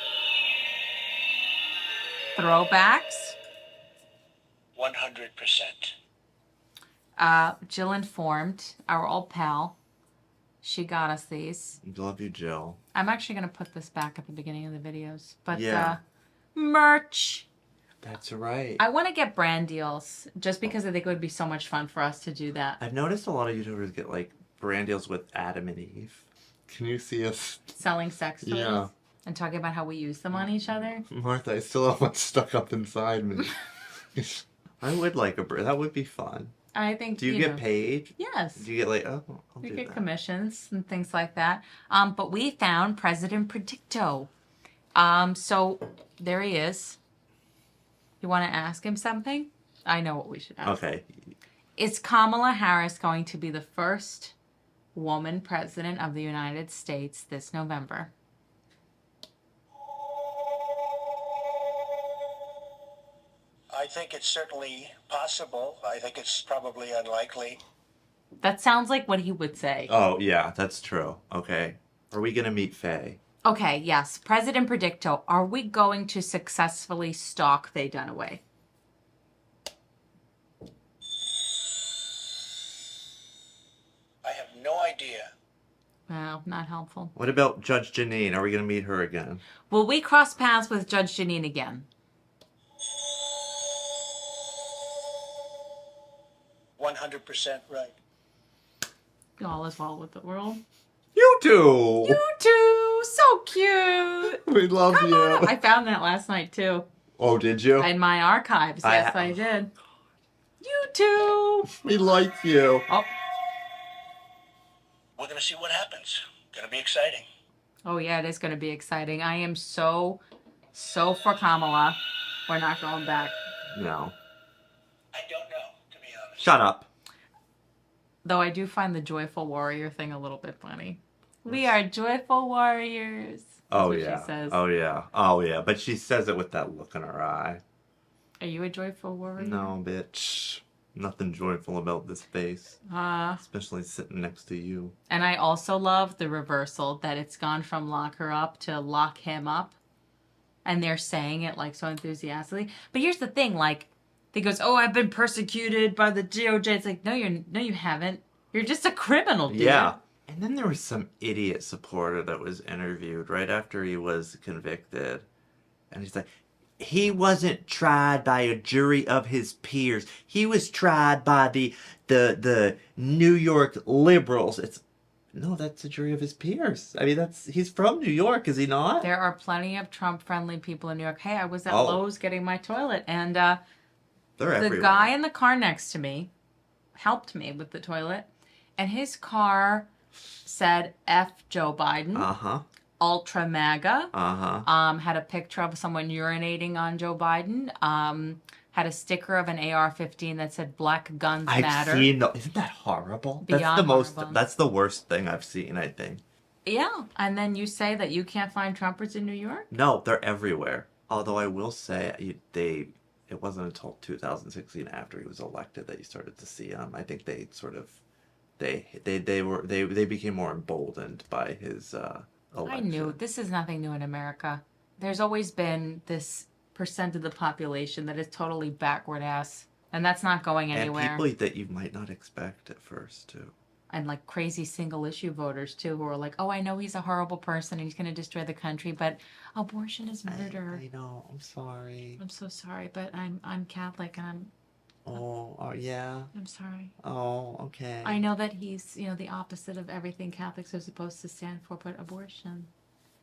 throwbacks. 100%. Jill informed our old pal. She got us these. Love you, Jill. I'm actually going to put this back at the beginning of the videos. But, Yeah. Merch. That's right. I want to get brand deals just because I think it would be so much fun for us to do that. I've noticed a lot of YouTubers get, like, brand deals with Adam and Eve. Can you see us? Selling sex toys. Yeah. And talking about how we use them on each other. Martha, I still have one stuck up inside me. I would like a brand. That would be fun. I think, Do you get paid? Yes. Do you get, like, oh, I'll We do get that. commissions and things like that. But we found President Predicto. So there he is. You want to ask him something? I know what we should ask. Okay. Is Kamala Harris going to be the first woman president of the United States this November? I think it's certainly possible. I think it's probably unlikely. That sounds like what he would say. Oh, yeah, that's true. Okay. Are we going to meet Faye? Okay, yes. President Predicto, are we going to successfully stalk Faye Dunaway? I have no idea. Well, not helpful. What about Judge Janine? Are we going to meet her again? Will we cross paths with Judge Janine again? 100% right. All is well with the world. You too. You too. So cute. We love Come you. on. I found that last night too. Oh, did you? In my archives. Yes, I did. You too. We like you. Oh. We're going to see what happens. Going to be exciting. Oh yeah, it is going to be exciting. I am so for Kamala. We're not going back. No. I don't know, to be honest. Shut up. Though I do find the joyful warrior thing a little bit funny. We are joyful warriors. That's what Yeah. she says. Oh yeah. Oh yeah. But she says it with that look in her eye. Are you a joyful warrior? No, bitch. Nothing joyful about this face. Especially sitting next to you. And I also love the reversal that it's gone from lock her up to lock him up. And they're saying it like so enthusiastically. But here's the thing, like, he goes, "Oh, I've been persecuted by the DOJ." It's like, no, you haven't. You're just a criminal, dude. Yeah. And then there was some idiot supporter that was interviewed right after he was convicted. And he's like, he wasn't tried by a jury of his peers. He was tried by the New York liberals. No, that's a jury of his peers. I mean, he's from New York, is he not? There are plenty of Trump-friendly people in New York. Hey, I was at Oh. Lowe's getting my toilet, and They're the everywhere. guy in the car next to me helped me with the toilet, and his car said F Joe Biden, Uh-huh. Ultra MAGA, Uh-huh. had a picture of someone urinating on Joe Biden, had a sticker of an AR-15 that said Black Guns Matter. I've seen isn't that horrible? Beyond horrible. That's the worst thing I've seen, I think. Yeah, and then you say that you can't find Trumpers in New York? No, they're everywhere. Although I will say it wasn't until 2016 after he was elected that you started to see him. I think they sort of they became more emboldened by his election. I knew this is nothing new in America. There's always been this percent of the population that is totally backward ass, and that's not going anywhere. And people that you might not expect at first too. And like crazy single issue voters too, who are like, "Oh, I know he's a horrible person and he's going to destroy the country, but abortion is murder." I know. I'm sorry. I'm so sorry, but I'm Catholic and yeah. I'm sorry. Oh, okay. I know that he's the opposite of everything Catholics are supposed to stand for, but abortion.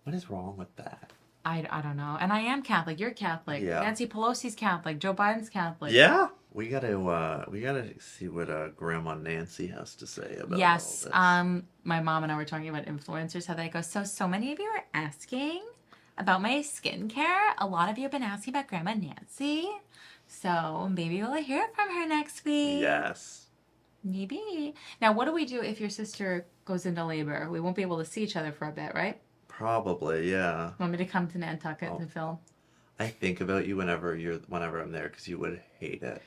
What is wrong with that? I don't know. And I am Catholic. You're Catholic. Yeah. Nancy Pelosi's Catholic. Joe Biden's Catholic. Yeah. We gotta see what Grandma Nancy has to say about Yes. all this. My mom and I were talking about influencers, how they go, so many of you are asking about my skincare. A lot of you have been asking about Grandma Nancy. So maybe we'll hear from her next week. Yes. Maybe. Now, what do we do if your sister goes into labor? We won't be able to see each other for a bit, right? Probably, yeah. Want me to come to Nantucket to film? I think about you whenever I'm there because you would hate it.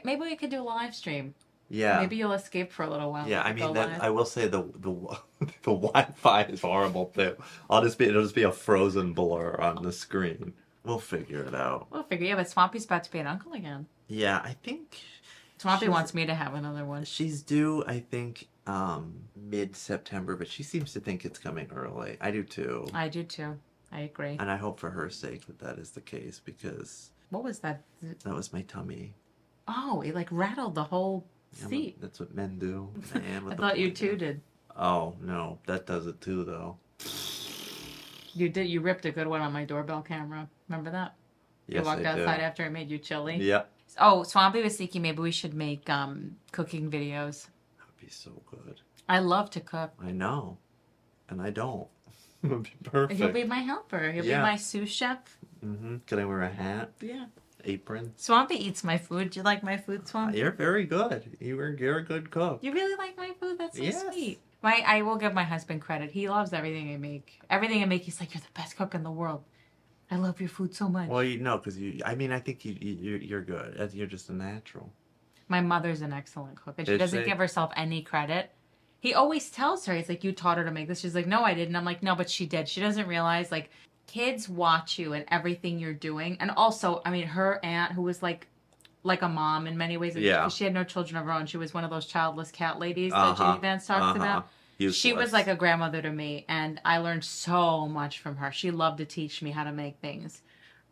Maybe we could do a live stream. Yeah. Maybe you'll escape for a little while. Yeah, I Go mean, live. I will say the Wi-Fi is horrible too. It'll just be a frozen blur on the screen. We'll figure it out. We'll figure. Yeah, but Swampy's about to be an uncle again. Yeah, I think Swampy wants me to have another one. she's due. I think mid-September, but she seems to think it's coming early. I do too. I do too. I agree. And I hope for her sake that is the case because What was that? that was my tummy. Oh, it like rattled the whole Yeah, seat. that's what men do. Man with I the thought you point too down. did. Oh no, that does it too though. You did. You ripped a good one on my doorbell camera. Remember that? Yes, You walked I outside do. after I made you chili. Yep. Oh, Swampy was thinking maybe we should make cooking videos. That would be so good. I love to cook. I know. And I don't. It would be perfect. He'll be my helper. He'll Yeah. be my sous chef. Mm-hmm. Can I wear a hat? Yeah. Apron? Swampy eats my food. Do you like my food, Swampy? You're very good. You're a good cook. You really like my food? That's so Yes. sweet. I will give my husband credit. He loves everything I make. Everything I make, he's like, "You're the best cook in the world. I love your food so much." Well, because I think you're good. You're just a natural. My mother's an excellent cook, and she Is doesn't she? give herself any credit. He always tells her, he's like, "You taught her to make this." She's like, "No, I didn't." I'm like, "No, but she did." She doesn't realize, like, kids watch you and everything you're doing. And also, I mean, her aunt, who was like a mom in many ways. Yeah. She had no children of her own. She was one of those childless cat ladies that J.D. Vance talks about. She was Useless. like a grandmother to me, and I learned so much from her. She loved to teach me how to make things.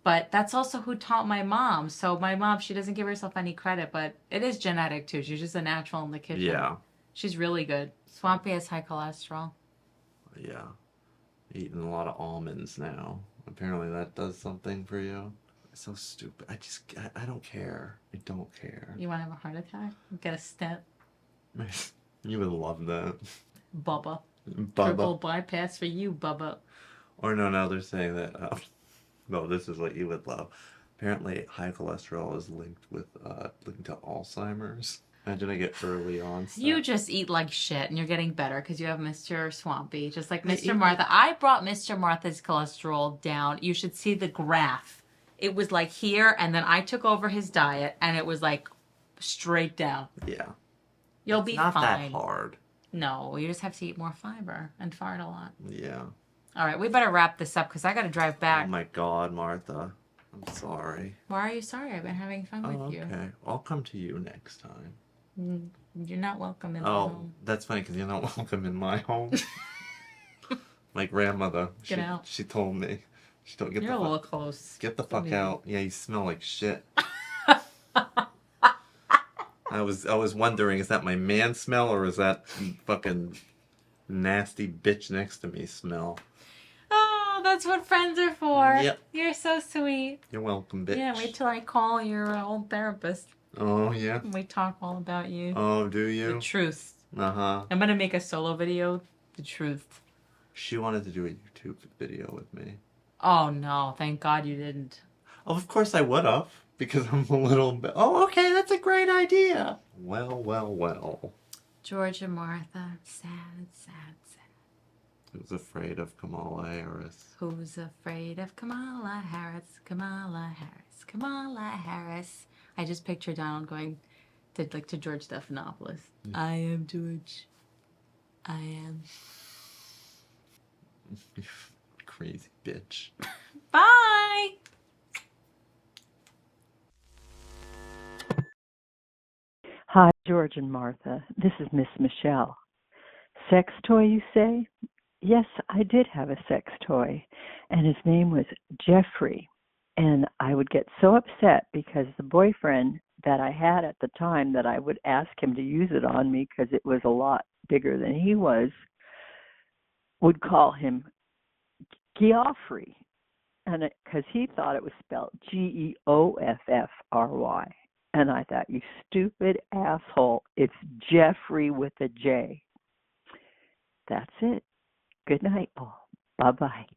But that's also who taught my mom. So my mom, she doesn't give herself any credit, but it is genetic too. She's just a natural in the kitchen. Yeah. She's really good. Swampy has high cholesterol. Yeah. Eating a lot of almonds now. Apparently that does something for you. It's so stupid. I don't care. I don't care. You want to have a heart attack? Get a stent. You would love that. Bubba. Bubba. Triple bypass for you, Bubba. Or no, they're saying that, no, this is what you would love. Apparently high cholesterol is linked to Alzheimer's. Imagine I get early onset. You just eat like shit and you're getting better because you have Mr. Swampy, just like I Mr. eat Martha. I brought Mr. Martha's cholesterol down. You should see the graph. It was like here, and then I took over his diet, and it was like straight down. Yeah. You'll It's be not fine. that hard. No, you just have to eat more fiber and fart a lot. Yeah. All right, we better wrap this up because I got to drive back. Oh my God, Martha. I'm sorry. Why are you sorry? I've been having fun with you. Okay. I'll come to you next time. You're not welcome in my Oh, home. that's funny because you're not welcome in my home. My grandmother. Get out. She told me. She told You're a little close. Get the fuck out. Yeah, you smell like shit. I was wondering, is that my man smell or is that fucking nasty bitch next to me smell? Oh, that's what friends are for. Yep. You're so sweet. You're welcome, bitch. Yeah, wait till I call your old therapist. Oh, yeah? And we talk all about you. Oh, do you? The truth. Uh-huh. I'm gonna make a solo video. The truth. She wanted to do a YouTube video with me. Oh no, thank God you didn't. Oh, of course I would have. Because I'm a little bit... Oh, okay, that's a great idea. Well. George and Martha. Sad, sad, sad. Who's afraid of Kamala Harris? Who's afraid of Kamala Harris? Kamala Harris. Kamala Harris. I just picture Donald going to George Stephanopoulos. I am George. I am. Crazy bitch. Bye! Hi, George and Martha. This is Miss Michelle. Sex toy, you say? Yes, I did have a sex toy, and his name was Jeffrey. And I would get so upset because the boyfriend that I had at the time that I would ask him to use it on me because it was a lot bigger than he was, would call him Geoffrey, and because he thought it was spelled Geoffry. And I thought, you stupid asshole, it's Jeffrey with a J. That's it. Good night, all. Bye-bye.